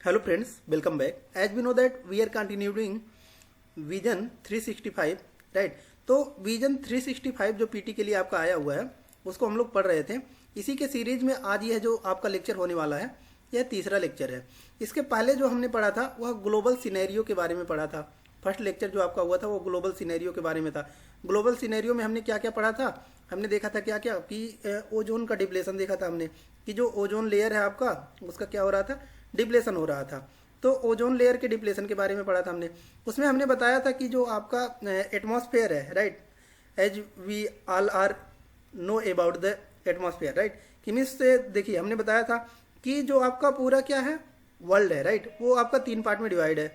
Hello friends, welcome back. As we know that we are continuing vision 365, right. तो vision 365 जो PT के लिए आपका आया हुआ है उसको हम लोग पढ़ रहे थे। इसी के सीरीज में आज यह जो आपका लेक्चर होने वाला है यह तीसरा लेक्चर है। इसके पहले जो हमने पढ़ा था वह ग्लोबल सिनेरियो के बारे में पढ़ा था। फर्स्ट लेक्चर जो आपका हुआ था वो ग्लोबल सिनेरियो के बारे में था। ग्लोबल सिनेरियो में हमने क्या क्या पढ़ा था, हमने देखा था क्या क्या कि ओजोन का डिप्लेशन देखा था हमने, कि जो ओजोन लेयर है आपका उसका क्या हो रहा था, डिप्लेशन हो रहा था। तो ओजोन लेयर के डिप्लेशन के बारे में पढ़ा था हमने। उसमें हमने बताया था कि जो आपका एटमॉस्फेयर है, right, as we all are know about the atmosphere, right, कि मीन्स से देखिए हमने बताया था कि जो आपका पूरा क्या है वर्ल्ड है, राइट, वो आपका 3 पार्ट में डिवाइड है।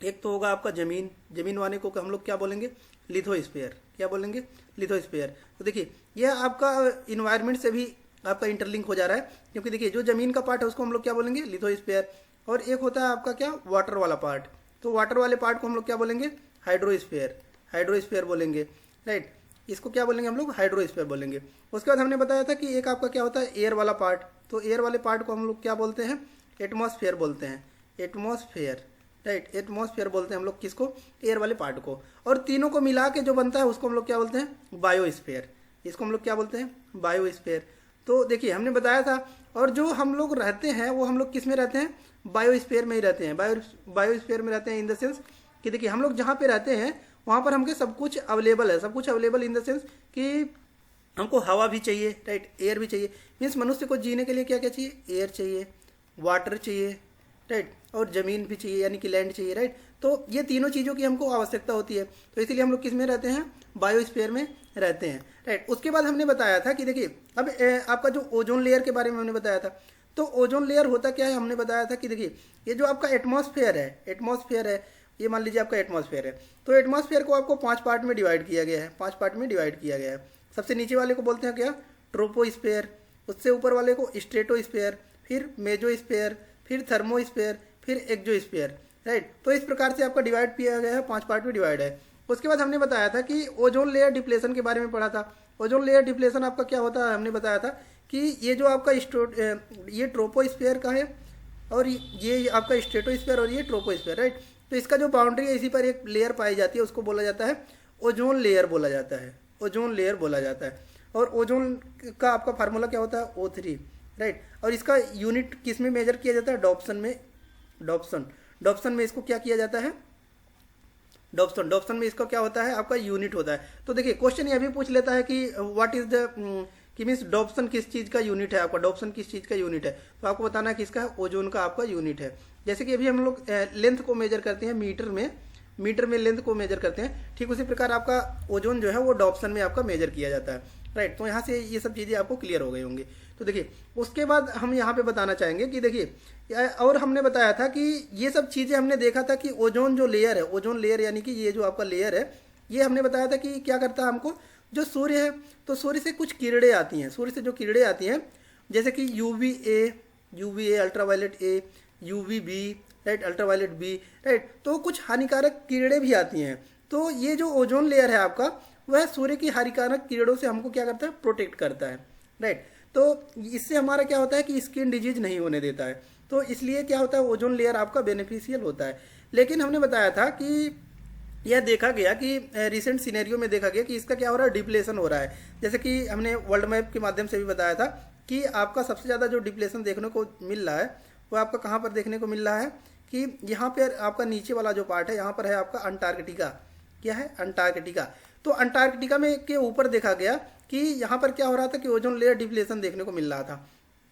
एक तो होगा आपका जमीन, जमीन वाले को हम लोग क्या बोलेंगे, लिथोस्फीयर, क्या बोलेंगे, लिथोस्फीयर। तो देखिए यह आपका इन्वायरमेंट से भी आपका इंटरलिंक हो जा रहा है, क्योंकि देखिए जो जमीन का पार्ट है उसको हम लोग क्या बोलेंगे, लिथोस्फीयर। और एक होता है आपका क्या, वाटर वाला पार्ट। तो वाटर वाले पार्ट को हम लोग क्या बोलेंगे, हाइड्रोस्फीयर, हाइड्रोस्फीयर बोलेंगे, राइट, इसको क्या बोलेंगे हम लोग, हाइड्रोस्फीयर बोलेंगे। उसके बाद हमने बताया था कि एक आपका क्या होता है, एयर वाला पार्ट। तो एयर वाले पार्ट को हम लोग क्या बोलते हैं, एटमॉस्फेयर बोलते हैं, एटमॉस्फेयर, राइट, एटमॉस्फेयर बोलते हैं हम लोग किसको, एयर वाले पार्ट को। और तीनों को मिला के जो बनता है उसको हम लोग क्या बोलते हैं, बायोस्फीयर। इसको हम लोग क्या बोलते हैं, बायोस्फीयर। तो देखिए हमने बताया था, और जो हम लोग रहते हैं वो हम लोग किस में रहते हैं, बायोस्फीयर में ही रहते हैं। बायोस्फीयर में रहते हैं इन द सेंस कि देखिए हम लोग जहाँ पे रहते हैं वहाँ पर हमके सब कुछ अवेलेबल है। सब कुछ अवेलेबल इन द सेंस कि हमको हवा भी चाहिए, राइट, एयर भी चाहिए। मीन्स मनुष्य को जीने के लिए क्या क्या चाहिए, एयर चाहिए, वाटर चाहिए, राइट, और ज़मीन भी चाहिए यानी कि लैंड चाहिए, राइट। तो ये तीनों चीज़ों की हमको आवश्यकता होती है। तो इसीलिए हम लोग किस में रहते हैं, बायोस्फीयर में रहते हैं, राइट। उसके बाद हमने बताया था कि देखिए अब आपका जो ओजोन लेयर के बारे में हमने बताया था। तो ओजोन लेयर होता क्या है, हमने बताया था कि देखिए ये जो आपका एटमॉस्फेयर है, एटमॉस्फेयर है, ये मान लीजिए आपका एटमॉस्फेयर है। तो एटमॉस्फेयर को आपको 5 पार्ट में डिवाइड किया गया है, 5 पार्ट में डिवाइड किया गया है। सबसे नीचे वाले को बोलते हैं क्या, ट्रोपोस्फेयर, उससे ऊपर वाले को स्ट्रेटोस्फेयर, फिर मेजोस्फेयर, फिर थर्मोस्फेयर, फिर एक्सोस्फेयर, राइट। तो इस प्रकार से आपका डिवाइड किया गया है, 5 पार्ट में डिवाइड है। उसके बाद हमने बताया था कि ओजोन लेयर डिप्लेशन के बारे में पढ़ा था। ओजोन लेयर डिप्लेशन आपका क्या होता है, हमने बताया था कि ये जो आपका ये ट्रोपोस्फेयर का है और ये आपका स्ट्रेटोस्फेयर और ये ट्रोपोस्फेयर, राइट। तो इसका जो बाउंड्री है इसी पर एक लेयर पाई जाती है, उसको बोला जाता है ओजोन लेयर बोला जाता है, ओजोन लेयर बोला जाता है। और ओजोन का आपका फार्मूला क्या होता है, O3, राइट। और इसका यूनिट किस में मेजर किया जाता है, डॉप्सन में, डॉप्सन में इसको क्या किया जाता है, डॉप्सन में इसका क्या होता है, आपका यूनिट होता है। तो देखिए क्वेश्चन ये भी पूछ लेता है कि व्हाट इज द कि मीन्स डॉप्सन किस चीज़ का यूनिट है, आपका डॉप्सन किस चीज़ का यूनिट है। तो आपको बताना है किसका है, ओजोन का आपका यूनिट है। जैसे कि अभी हम लोग लेंथ को मेजर करते हैं मीटर में लेंथ को मेजर करते हैं, ठीक उसी प्रकार आपका ओजोन जो है वो डॉप्सन में आपका मेजर किया जाता है, राइट। तो यहाँ से ये सब चीज़ें आपको क्लियर हो गई होंगी। तो देखिए उसके बाद हम यहाँ पे बताना चाहेंगे कि देखिए और हमने बताया था कि ये सब चीज़ें हमने देखा था कि ओजोन जो लेयर है, ओजोन लेयर यानी कि ये जो आपका लेयर है, ये हमने बताया था कि क्या करता है, हमको जो सूर्य है, तो सूर्य से कुछ किरणें आती हैं, सूर्य से जो किरणें आती हैं जैसे कि UV A, ultraviolet A, UV B, right, ultraviolet B, right. तो कुछ हानिकारक किरणें भी आती हैं। तो ये जो ओजोन लेयर है आपका वह सूर्य की हानिकारक किरणों से हमको क्या करता है, प्रोटेक्ट करता है, राइट। तो इससे हमारा क्या होता है कि स्किन डिजीज नहीं होने देता है। तो इसलिए क्या होता है, ओजोन लेयर आपका बेनिफिशियल होता है। लेकिन हमने बताया था कि यह देखा गया कि रिसेंट सिनेरियो में देखा गया कि इसका क्या हो रहा है, डिप्लेशन हो रहा है। जैसे कि हमने वर्ल्ड मैप के माध्यम से भी बताया था कि आपका सबसे ज़्यादा जो डिप्लेशन देखने को मिल रहा है वो आपका कहाँ पर देखने को मिल रहा है, कि यहाँ पर आपका नीचे वाला जो पार्ट है यहाँ पर है आपका अंटार्कटिका। क्या है, अंटार्कटिका। तो अंटार्कटिका में के ऊपर देखा गया कि यहाँ पर क्या हो रहा था कि ओजोन लेयर डिप्लेशन देखने को मिल रहा था,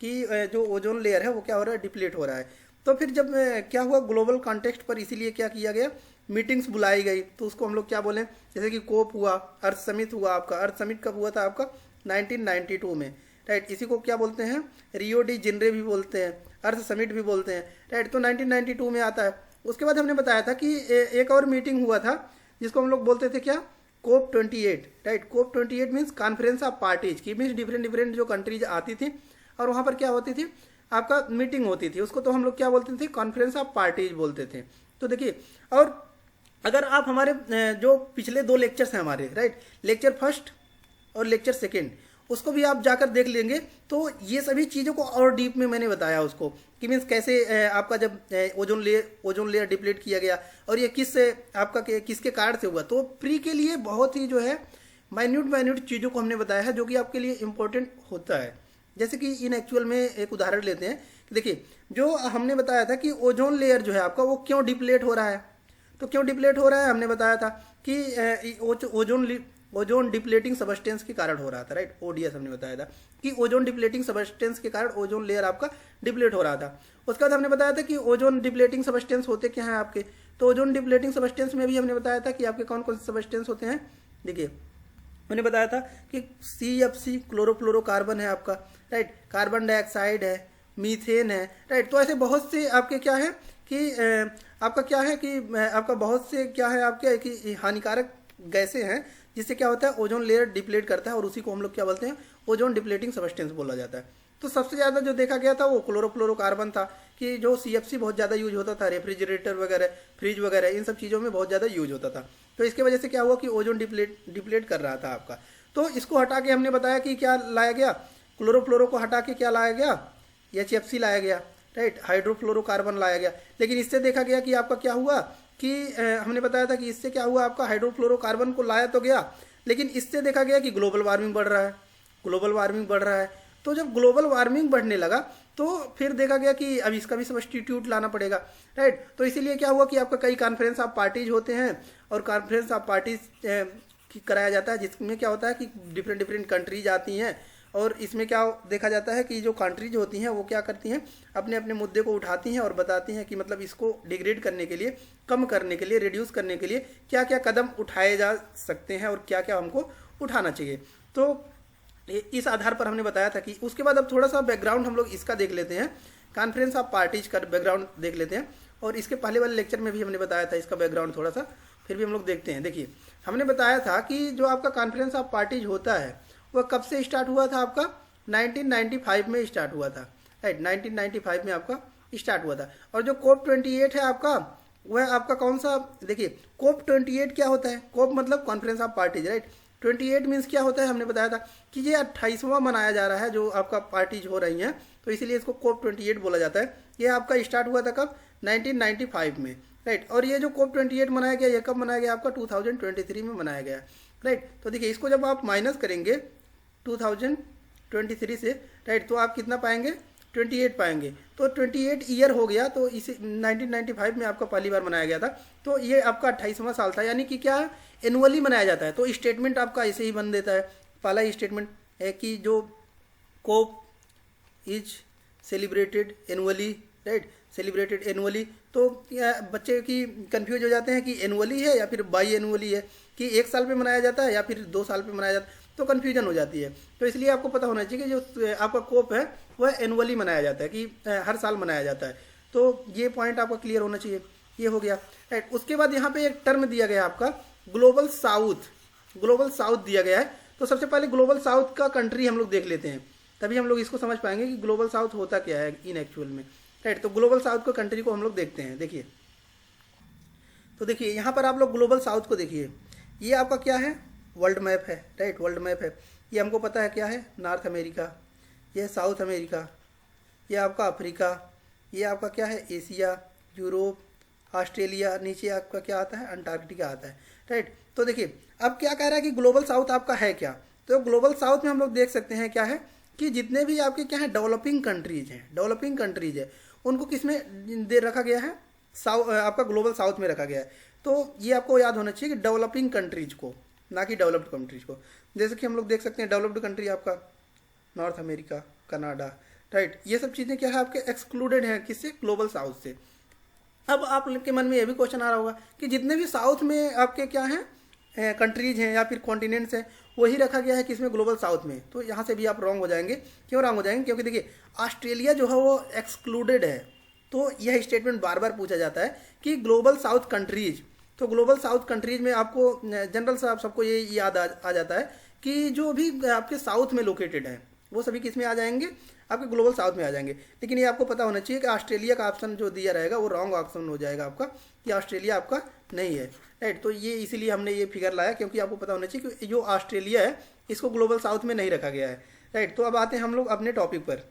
कि जो ओजोन लेयर है वो क्या हो रहा है, डिप्लीट हो रहा है। तो फिर जब क्या हुआ, ग्लोबल कॉन्टेक्स्ट पर इसीलिए क्या किया गया, मीटिंग्स बुलाई गई। तो उसको हम लोग क्या बोलें, जैसे कि कोप हुआ, अर्थ समिट हुआ आपका। अर्थ समिट कब हुआ था आपका, 1992 में, राइट। इसी को क्या बोलते हैं, रियो डी जेनेरो भी बोलते हैं, अर्थ समिट भी बोलते हैं, राइट। तो 1992 में आता है। उसके बाद हमने बताया था कि एक और मीटिंग हुआ था जिसको हम लोग बोलते थे क्या, कोप 28, राइट। COP 28 means conference of parties, की मीन्स डिफरेंट जो कंट्रीज आती थी और वहाँ पर क्या होती थी, आपका मीटिंग होती थी। उसको तो हम लोग क्या बोलते थे, कॉन्फ्रेंस ऑफ पार्टीज बोलते थे। तो देखिए, और अगर आप हमारे जो पिछले 2 लेक्चर्स हैं हमारे, राइट, लेक्चर फर्स्ट और लेक्चर सेकेंड, उसको भी आप जाकर देख लेंगे। तो ये सभी चीज़ों को और डीप में मैंने बताया उसको कि मीन्स कैसे आपका जब ओजोन लेयर डिप्लीट किया गया और ये किसके कारण से हुआ। तो प्री के लिए बहुत ही जो है माइन्यूट चीज़ों को हमने बताया है जो कि आपके लिए इम्पोर्टेंट होता है। जैसे कि इन एक्चुअल में एक उदाहरण लेते हैं कि देखिए जो हमने बताया था कि ओजोन लेयर जो है आपका वो क्यों डिप्लीट हो रहा है। तो क्यों डिप्लीट हो रहा है हमने बताया था कि ओजोन डिप्लेटिंग सबस्टेंस के कारण हो रहा था, राइट। ओडीएस हमने बताया था कि ओजोन डिप्लेटिंग सबस्टेंस के कारण ओजोन लेयर आपका डिप्लेट हो रहा था। उसके बाद हमने बताया था कि ओजोन डिप्लेटिंग सबस्टेंस होते क्या हैं आपके। तो ओजोन डिप्लेटिंग सबस्टेंस में भी हमने बताया था कि आपके कौन कौन से सबस्टेंस होते हैं। देखिए मैंने बताया था कि CFC क्लोरोफ्लोरोकार्बन है आपका, राइट, कार्बन डाइऑक्साइड है, मीथेन है, राइट। तो ऐसे बहुत से आपके क्या है कि आपका बहुत से क्या है आपके कि हानिकारक गैसें हैं जिससे क्या होता है ओजोन लेयर डिप्लीट करता है और उसी को हम लोग क्या बोलते हैं ओजोन डिप्लीटिंग सबस्टेंस बोला जाता है। तो सबसे ज़्यादा जो देखा गया था वो क्लोरोफ्लोरोकार्बन था कि जो CFC बहुत ज़्यादा यूज होता था, रेफ्रिजरेटर वगैरह, फ्रिज वगैरह, इन सब चीज़ों में बहुत ज़्यादा यूज होता था। तो इसके वजह से क्या हुआ कि ओजोन डिप्लीट कर रहा था आपका। तो इसको हटा के हमने बताया कि क्या लाया गया, क्लोरोफ्लोरो को हटा के क्या लाया गया, HFC लाया गया, राइट, हाइड्रोफ्लोरोकार्बन लाया गया। लेकिन इससे देखा गया कि आपका क्या हुआ कि हमने बताया था कि इससे क्या हुआ आपका हाइड्रोफ्लोरोकार्बन को लाया तो गया, लेकिन इससे देखा गया कि ग्लोबल वार्मिंग बढ़ रहा है। तो जब ग्लोबल वार्मिंग बढ़ने लगा तो फिर देखा गया कि अब इसका भी सब्स्टिट्यूट लाना पड़ेगा, राइट। तो इसीलिए क्या हुआ कि आपका कई कॉन्फ्रेंस ऑफ पार्टीज होते हैं और कॉन्फ्रेंस ऑफ पार्टीज कराया जाता है जिसमें क्या होता है कि डिफरेंट कंट्रीज आती हैं और इसमें क्या देखा जाता है कि जो कंट्रीज होती हैं वो क्या करती हैं अपने अपने मुद्दे को उठाती हैं और बताती हैं कि मतलब इसको डिग्रेड करने के लिए, कम करने के लिए, रिड्यूस करने के लिए क्या क्या कदम उठाए जा सकते हैं और क्या क्या हमको उठाना चाहिए। तो इस आधार पर हमने बताया था कि उसके बाद अब थोड़ा सा बैकग्राउंड हम लोग इसका देख लेते हैं, कॉन्फ्रेंस ऑफ पार्टीज का बैकग्राउंड देख लेते हैं। और इसके पहले वाले लेक्चर में भी हमने बताया था इसका बैकग्राउंड थोड़ा सा, फिर भी हम लोग देखते हैं। देखिए हमने बताया था कि जो आपका कॉन्फ्रेंस ऑफ पार्टीज होता है वह कब से स्टार्ट हुआ था आपका 1995 में स्टार्ट हुआ था, राइट, 1995 में आपका स्टार्ट हुआ था। और जो COP 28 है आपका वह आपका कौन सा, देखिए COP 28 क्या होता है, COP मतलब conference of parties, right. 28 means क्या होता है हमने बताया था कि ये 28वां मनाया जा रहा है जो आपका पार्टीज हो रही हैं, तो इसीलिए इसको COP 28 बोला जाता है। ये आपका स्टार्ट हुआ था कब 1995 में, राइट। और ये जो COP 28 मनाया गया ये कब मनाया गया आपका 2023 में मनाया गया, राइट। तो देखिए इसको जब आप माइनस करेंगे 2023 से, राइट, तो आप कितना पाएंगे 28 पाएंगे। तो 28 ईयर हो गया। तो इसे 1995 में आपका पहली बार मनाया गया था। तो ये आपका 28वां साल था, यानी कि क्या एनुअली मनाया जाता है। तो स्टेटमेंट आपका ऐसे ही बन देता है। पहला स्टेटमेंट है कि जो COP is celebrated annually, right, celebrated annually. तो बच्चे की कंफ्यूज हो जाते हैं कि एनुअली है या फिर बाई एनुअली है, कि एक साल पे मनाया जाता है या फिर 2 साल पे मनाया जाता है, तो कन्फ्यूजन हो जाती है। तो इसलिए आपको पता होना चाहिए कि जो आपका COP है वह एनुअली मनाया जाता है, कि हर साल मनाया जाता है। तो ये पॉइंट आपका क्लियर होना चाहिए। ये हो गया, राइट। उसके बाद यहाँ पे एक टर्म दिया गया आपका ग्लोबल साउथ दिया गया है। तो सबसे पहले ग्लोबल साउथ का कंट्री हम लोग देख लेते हैं, तभी हम लोग इसको समझ पाएंगे कि ग्लोबल साउथ होता क्या है इन एक्चुअल में, राइट। तो ग्लोबल साउथ का कंट्री को हम लोग देखते हैं। देखिए तो देखिए यहाँ पर आप लोग ग्लोबल साउथ को देखिए, ये आपका क्या है वर्ल्ड मैप है, राइट, वर्ल्ड मैप है। ये हमको पता है क्या है नॉर्थ अमेरिका, ये साउथ अमेरिका, ये आपका अफ्रीका, ये आपका क्या है एशिया, यूरोप, ऑस्ट्रेलिया, नीचे आपका क्या आता है अंटार्कटिका आता है, राइट। तो देखिए अब क्या कह रहा है कि ग्लोबल साउथ आपका है क्या। तो ग्लोबल साउथ में हम लोग देख सकते हैं क्या है कि जितने भी आपके क्या है डेवलपिंग कंट्रीज है उनको किस में दे रखा गया है, आपका ग्लोबल साउथ में रखा गया है। तो ये आपको याद होना चाहिए कि डेवलपिंग कंट्रीज को, ना कि डेवलप्ड कंट्रीज को। जैसे कि हम लोग देख सकते हैं डेवलप्ड कंट्री आपका नॉर्थ अमेरिका, कनाडा, राइट, ये सब चीज़ें क्या है आपके एक्सक्लूडेड हैं किससे, ग्लोबल साउथ से। अब आप लोग के मन में ये भी क्वेश्चन आ रहा होगा कि जितने भी साउथ में आपके क्या हैं कंट्रीज हैं या फिर कॉन्टिनेंट्स हैं वही रखा गया है किसमें ग्लोबल साउथ में। तो यहाँ से भी आप रॉन्ग हो जाएंगे। क्यों रॉन्ग हो जाएंगे, क्योंकि देखिए ऑस्ट्रेलिया जो है वो एक्सक्लूडेड है। तो यह स्टेटमेंट बार बार पूछा जाता है कि ग्लोबल साउथ कंट्रीज, तो ग्लोबल साउथ कंट्रीज में आपको जनरल सा सबको ये याद आ जाता है कि जो भी आपके साउथ में लोकेटेड हैं वो सभी किस में आ जाएंगे, आपके ग्लोबल साउथ में आ जाएंगे। लेकिन ये आपको पता होना चाहिए कि ऑस्ट्रेलिया का ऑप्शन जो दिया रहेगा वो रॉन्ग ऑप्शन हो जाएगा आपका, कि ऑस्ट्रेलिया आपका नहीं है, राइट। तो ये इसीलिए हमने ये फिगर लाया क्योंकि आपको पता होना चाहिए कि जो ऑस्ट्रेलिया है इसको ग्लोबल साउथ में नहीं रखा गया है, राइट। तो अब आते हैं हम लोग अपने टॉपिक पर।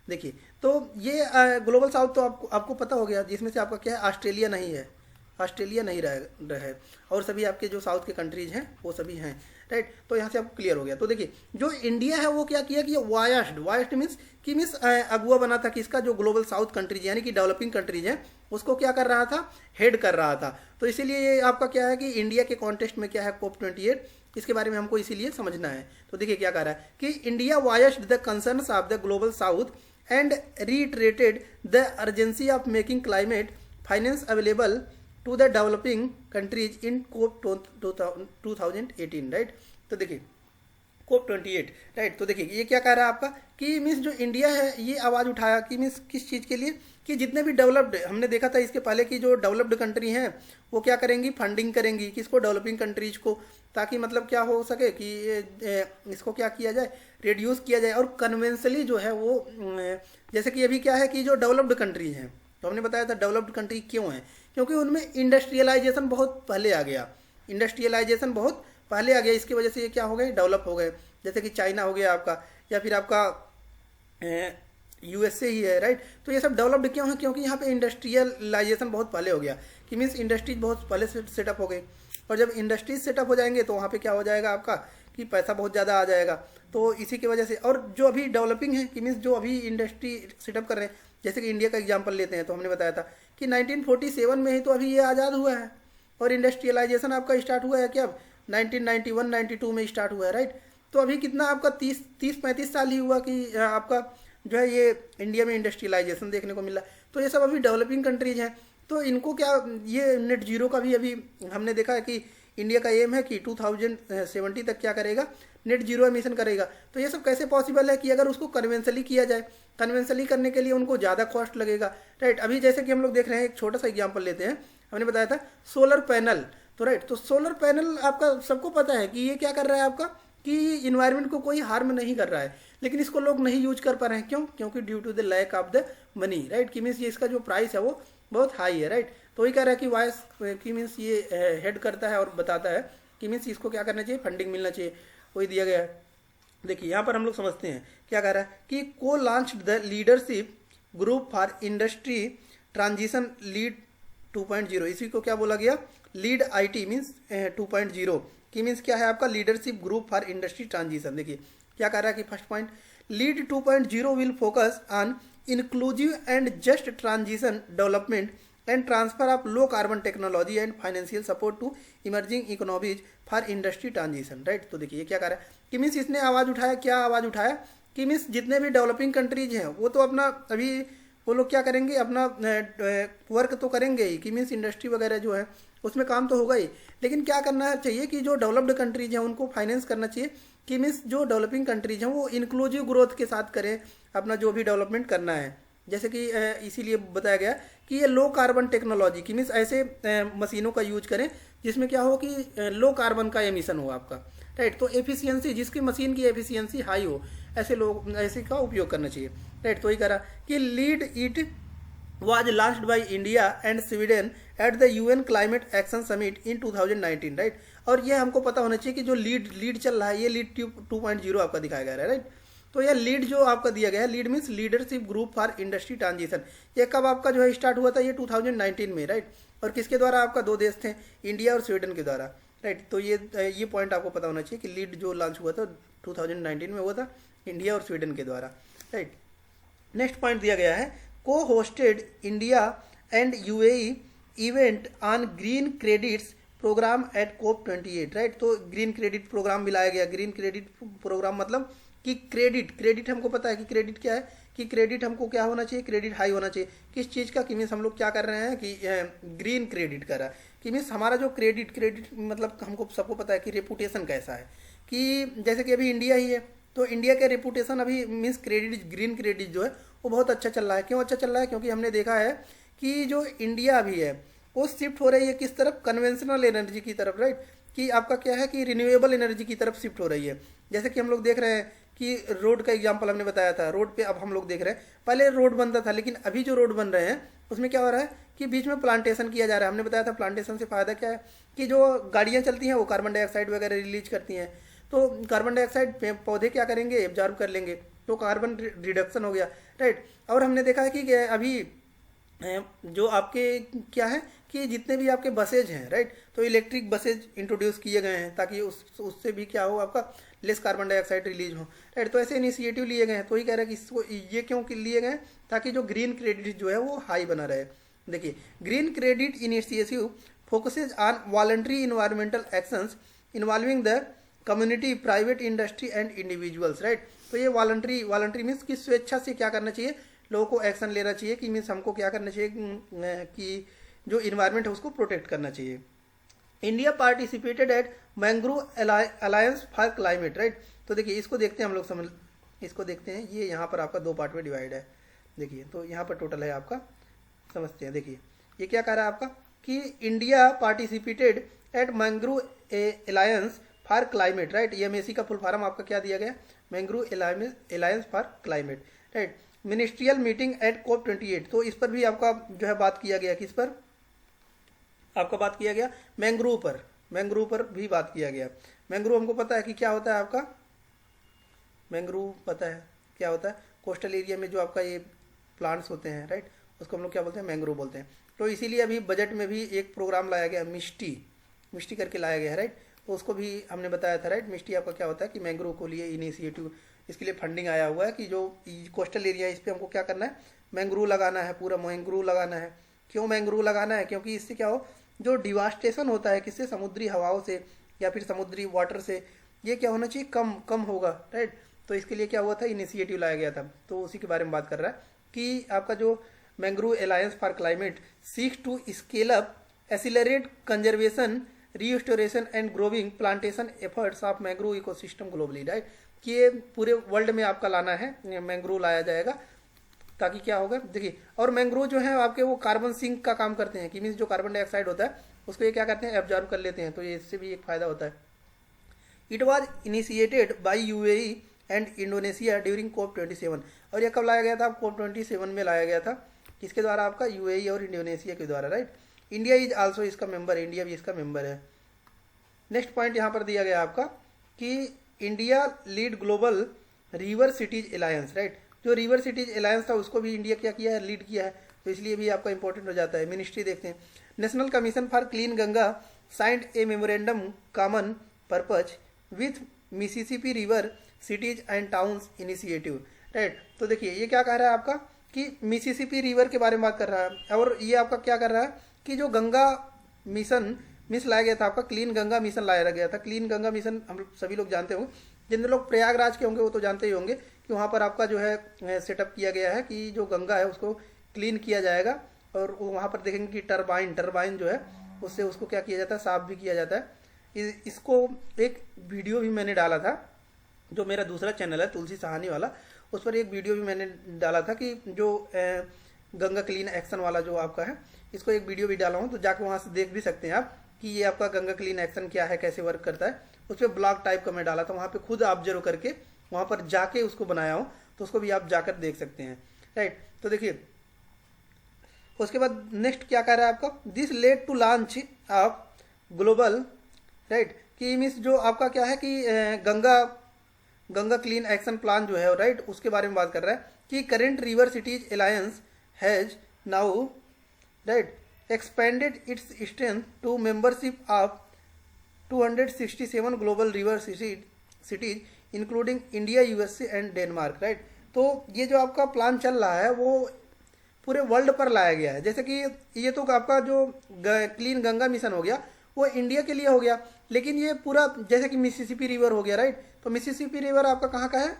देखिए, तो ये ग्लोबल साउथ तो आपको पता हो गया, जिसमें से आपका क्या है, ऑस्ट्रेलिया नहीं है, ऑस्ट्रेलिया नहीं रहा है, और सभी आपके जो साउथ के कंट्रीज हैं वो सभी हैं, राइट। तो यहाँ से आपको क्लियर हो गया। तो देखिए, जो इंडिया है वो क्या किया कि वायस्ड मीन्स अगुआ बना था, किसका, जो ग्लोबल साउथ कंट्रीज यानी कि डेवलपिंग कंट्रीज हैं उसको क्या कर रहा था, हेड कर रहा था। तो इसीलिए ये आपका क्या है कि इंडिया के कॉन्टेक्स्ट में क्या है, COP28, इसके बारे में हमको इसीलिए समझना है। तो देखिए क्या कह रहा है कि India voiced the concerns of the global south and reiterated the urgency of making climate finance available to the developing countries in COP 2018, right. तो देखिए COP28, राइट। तो देखिए ये क्या कह रहा है आपका कि मीन्स जो इंडिया है ये आवाज़ उठाया कि मीन्स किस चीज़ के लिए, कि जितने भी डेवलप्ड, हमने देखा था इसके पहले की जो डेवलप्ड कंट्री हैं वो क्या करेंगी, फंडिंग करेंगी किसको, डेवलपिंग कंट्रीज को, ताकि मतलब क्या हो सके कि इसको क्या किया जाए, रिड्यूस किया जाए। और कन्वेंशनली जो है वो जैसे कि अभी क्या है कि जो डेवलप्ड कंट्रीज हैं, तो हमने बताया था डेवलप्ड कंट्री क्यों है, क्योंकि उनमें इंडस्ट्रियलाइजेशन बहुत पहले आ गया, इंडस्ट्रियलाइजेशन बहुत पहले आ गया, इसकी वजह से ये क्या हो गए, डेवलप हो गए। जैसे कि चाइना हो गया आपका, या फिर आपका USA ही है, राइट। तो ये सब डेवलप्ड क्यों है, क्योंकि यहाँ पे इंडस्ट्रियलाइजेशन बहुत पहले हो गया, कि मीन्स इंडस्ट्रीज बहुत पहले से सेटअप हो गई। और जब इंडस्ट्रीज सेटअप हो जाएंगे तो वहाँ पे क्या हो जाएगा आपका कि पैसा बहुत ज़्यादा आ जाएगा। तो इसी की वजह से, और जो अभी डेवलपिंग है कि मीन्स जो अभी इंडस्ट्री सेटअप कर रहे हैं, जैसे कि इंडिया का एग्जांपल लेते हैं, तो हमने बताया था कि 1947 में ही तो अभी ये आज़ाद हुआ है, और इंडस्ट्रियलाइजेशन आपका स्टार्ट हुआ है क्या, अब 1991-92 में स्टार्ट हुआ है, राइट। तो अभी कितना आपका 30-35 साल ही हुआ कि आपका जो है ये इंडिया में इंडस्ट्रियलाइजेशन देखने को मिला। तो ये सब अभी डेवलपिंग कंट्रीज हैं, तो इनको क्या, ये नेट जीरो का भी अभी हमने देखा है कि इंडिया का एम है कि 2070 तक क्या करेगा, नेट जीरो एमिशन करेगा। तो ये सब कैसे पॉसिबल है कि अगर उसको कन्वेंशनली किया जाए, कन्वेंशनली करने के लिए उनको ज़्यादा कॉस्ट लगेगा, राइट। अभी जैसे कि हम लोग देख रहे हैं, एक छोटा सा एग्जाम्पल लेते हैं, हमने बताया था सोलर पैनल, तो राइट। तो सोलर पैनल आपका सबको पता है कि ये क्या कर रहा है आपका, कि इन्वायरमेंट को कोई हार्म नहीं कर रहा है, लेकिन इसको लोग नहीं यूज कर पा रहे हैं, क्यों, क्योंकि due to the lack of the money, right. कि मीन्स ये इसका जो प्राइस है वो बहुत हाई है, राइट। तो वही कह रहा है कि वाइस की मीन्स ये हेड करता है और बताता है कि मीन्स इसको क्या करना चाहिए, फंडिंग मिलना चाहिए, वही दिया गया है। देखिए यहाँ पर हम लोग समझते हैं क्या कह रहा है कि को launch the leadership group for industry transition lead 2.0, इसी को क्या बोला गया, लीड IT मीन्स 2.0 की मीन्स क्या है आपका, leadership group for industry transition. देखिए क्या कर रहा है कि first point, lead 2.0 will focus on inclusive and just transition development and transfer of low carbon technology and financial support to emerging economies for industry transition right. तो देखिए ये क्या कर रहा है कि मीन्स इसने आवाज़ उठाया, क्या आवाज़ उठाया कि मीन्स जितने भी डेवलपिंग कंट्रीज हैं वो तो अपना अभी वो लोग क्या करेंगे, अपना वर्क तो करेंगे ही, कि मीन्स इंडस्ट्री वगैरह जो है उसमें काम तो होगा ही, लेकिन क्या करना चाहिए कि जो डेवलप्ड कंट्रीज हैं उनको फाइनेंस करना चाहिए, कि मीन्स जो डेवलपिंग कंट्रीज हैं वो इंक्लूसिव ग्रोथ के साथ करें अपना जो भी डेवलपमेंट करना है। जैसे कि इसीलिए बताया गया कि ये लो कार्बन टेक्नोलॉजी की मीन्स ऐसे मशीनों का यूज करें जिसमें क्या हो कि लो कार्बन का एमिशन हो आपका, राइट। तो एफिशिएंसी, जिसकी मशीन की एफिशिएंसी हाई हो, ऐसे का उपयोग करना चाहिए, राइट। तो ही करा कि lead it was launched by India and Sweden at the UN Climate Action Summit in 2019, right. और ये हमको पता होना चाहिए कि जो लीड चल रहा है ये लीड 2.0 आपका दिखाया गया है, राइट। तो यह लीड जो आपका दिया गया है, lead means leadership group for industry transition, ये कब आपका जो है स्टार्ट हुआ था, ये 2019 में, राइट। और किसके द्वारा, आपका दो देश थे, इंडिया और स्वीडन के द्वारा, राइट। तो ये पॉइंट आपको पता होना चाहिए कि लीड जो लॉन्च हुआ था 2019 में हुआ था इंडिया और स्वीडन के द्वारा, राइट। नेक्स्ट पॉइंट दिया गया है, co-hosted India and UAE event on green credits program at COP28, right. तो ग्रीन क्रेडिट प्रोग्राम भी लाया गया। ग्रीन क्रेडिट प्रोग्राम मतलब कि क्रेडिट हमको पता है कि क्रेडिट क्या है, कि क्रेडिट हमको क्या होना चाहिए, क्रेडिट हाई होना चाहिए किस चीज़ का, कि मीन्स हम लोग क्या कर रहे हैं कि ग्रीन क्रेडिट कर रहा है, कि मीन्स हमारा जो क्रेडिट मतलब हमको सबको पता है कि रेपुटेशन कैसा है, कि जैसे कि अभी इंडिया ही है तो इंडिया का रेपुटेशन अभी मीन्स ग्रीन क्रेडिट जो है वो बहुत अच्छा चल रहा है। क्यों अच्छा चल रहा है, क्योंकि हमने देखा है कि जो इंडिया अभी है वो शिफ्ट हो रही है किस तरफ, कन्वेंशनल एनर्जी की तरफ, राइट। कि आपका क्या है कि रिन्यूएबल एनर्जी की तरफ शिफ्ट हो रही है। जैसे कि हम लोग देख रहे हैं कि रोड का एग्जाम्पल हमने बताया था, रोड पे अब हम लोग देख रहे हैं, पहले रोड बनता था लेकिन अभी जो रोड बन रहे हैं उसमें क्या हो रहा है कि बीच में प्लांटेशन किया जा रहा है। हमने बताया था प्लांटेशन से फायदा क्या है कि जो गाड़ियाँ चलती हैं वो कार्बन डाइऑक्साइड वगैरह रिलीज करती हैं, तो कार्बन डाइऑक्साइड पौधे क्या करेंगे, एब्जॉर्ब कर लेंगे, तो कार्बन रिडक्शन हो गया, राइट। और हमने देखा है कि अभी जो आपके क्या है कि जितने भी आपके बसेज हैं, राइट, तो इलेक्ट्रिक बसेज इंट्रोड्यूस किए गए हैं ताकि उससे भी क्या हो, आपका लेस कार्बन डाइऑक्साइड रिलीज हो, राइट। तो ऐसे इनिशिएटिव लिए गए हैं, तो ही कह रहे हैं कि इसको ये क्यों लिए गए हैं, ताकि जो ग्रीन क्रेडिट जो है वो हाई बना रहे। देखिए, green credit initiative focuses on voluntary environmental actions involving the community, private industry and individuals, right. तो ये वॉलंटरी मीन्स कि स्वेच्छा से क्या करना चाहिए, लोगों को एक्शन लेना चाहिए, कि मीन्स हमको क्या करना चाहिए कि जो इन्वायरमेंट है उसको प्रोटेक्ट करना चाहिए। India participated at mangrove alliance for climate, right. तो देखिए इसको देखते हैं हम लोग, समझ इसको देखते हैं, ये यहाँ पर आपका 2 पार्ट में डिवाइड है। देखिए तो यहाँ पर टोटल है आपका, समझते हैं। देखिए ये क्या कह रहा है आपका कि India participated at mangrove alliance for climate, right. EMAC का फुल फॉर्म आपका क्या दिया गया, mangrove alliance for climate, right. Ministerial meeting at COP28, तो इस पर भी आपका जो है बात किया गया, किस पर आपका बात किया गया, मैंग्रोव पर भी बात किया गया। मैंग्रोव हमको पता है कि क्या होता है आपका, मैंग्रोव पता है क्या होता है, कोस्टल एरिया में जो आपका ये प्लांट्स होते हैं, राइट, उसको हम लोग क्या बोलते हैं, मैंग्रोव बोलते हैं। तो इसीलिए अभी बजट में भी एक प्रोग्राम लाया गया, मिष्टी करके लाया गया है, राइट। तो उसको भी हमने बताया था, राइट। मिष्टी आपका क्या होता है कि मैंग्रोव को लिए इनिशिएटिव, इसके लिए फंडिंग आया हुआ है कि जो कोस्टल एरिया है इस पर हमको क्या करना है, मैंग्रोव लगाना है, पूरा मैंग्रोव लगाना है। क्यों मैंग्रोव लगाना है, क्योंकि इससे क्या हो, जो डिवास्टेशन होता है किससे, समुद्री हवाओं से या फिर समुद्री वाटर से, ये क्या होना चाहिए, कम होगा, राइट। तो इसके लिए क्या हुआ था, इनिशिएटिव लाया गया था, तो उसी के बारे में बात कर रहा है कि आपका जो mangrove alliance for climate seeks to scale up accelerate conservation, restoration and growing plantation efforts of mangrove ecosystem globally, right. कि ये पूरे वर्ल्ड में आपका लाना है, मैंग्रोव लाया जाएगा, ताकि क्या होगा, देखिए। और मैंग्रोव जो है आपके वो कार्बन सिंक का काम करते हैं, कि मीन्स जो कार्बन डाइऑक्साइड होता है उसको ये क्या करते हैं, एब्जॉर्ब कर लेते हैं, तो ये इससे भी एक फायदा होता है। It was initiated by UAE and Indonesia during COP27, और ये कब लाया गया था, COP27 में लाया गया था, किसके द्वारा, आपका UAE और इंडोनेशिया के द्वारा, राइट। इंडिया इज आल्सो इसका मेंबर, इंडिया भी इसका मेंबर है। नेक्स्ट पॉइंट यहाँ पर दिया गया आपका कि India lead global river cities alliance, right. जो रिवर सिटीज अलायंस था उसको भी इंडिया क्या किया है, लीड किया है, तो इसलिए भी आपका इंपॉर्टेंट हो जाता है। मिनिस्ट्री देखते हैं, national commission for clean Ganga signed A memorandum common purpose with Mississippi river cities and towns initiative, right. तो देखिए ये क्या कह रहा है आपका कि मिसिसिपी रिवर के बारे में बात कर रहा है, और ये आपका क्या कर रहा है कि जो गंगा मिशन लाया गया था, आपका क्लीन गंगा मिशन लाया गया था। क्लीन गंगा मिशन हम सभी लोग जानते होंगे, जितने लोग प्रयागराज के होंगे वो तो जानते ही होंगे कि वहाँ पर आपका जो है सेटअप किया गया है कि जो गंगा है उसको क्लीन किया जाएगा, और वहाँ पर देखेंगे कि टरबाइन जो है उससे उसको क्या किया जाता है, साफ भी किया जाता है। इसको एक वीडियो भी मैंने डाला था, जो मेरा दूसरा चैनल है तुलसी सहानी वाला, उस पर एक वीडियो भी मैंने डाला था कि जो गंगा क्लीन एक्शन वाला जो आपका है, इसको एक वीडियो भी डाला हूँ, तो जाकर वहाँ से देख भी सकते हैं आप कि ये आपका गंगा क्लीन एक्शन क्या है, कैसे वर्क करता है। उस पर ब्लॉग टाइप का मैं डाला था, वहाँ पे खुद ऑब्जर्व करके वहाँ पर जाके उसको बनाया हूँ, तो उसको भी आप जाकर देख सकते हैं, राइट। तो देखिए उसके बाद नेक्स्ट क्या कह रहा है आपका, this led to launch of global, right, कि मीन्स जो आपका क्या है कि गंगा क्लीन एक्शन प्लान जो है, राइट, उसके बारे में बात कर रहा है कि current river cities alliance has now, right, expanded its strength to membership of 267 global river cities including India, USA and Denmark, right. तो ये जो आपका प्लान चल रहा है वो पूरे वर्ल्ड पर लाया गया है। जैसे कि ये तो आपका जो क्लीन गंगा मिशन हो गया वो इंडिया के लिए हो गया, लेकिन ये पूरा जैसे कि मिसिसिपी रिवर हो गया, राइट। तो मिसिसिपी रिवर आपका कहाँ का है,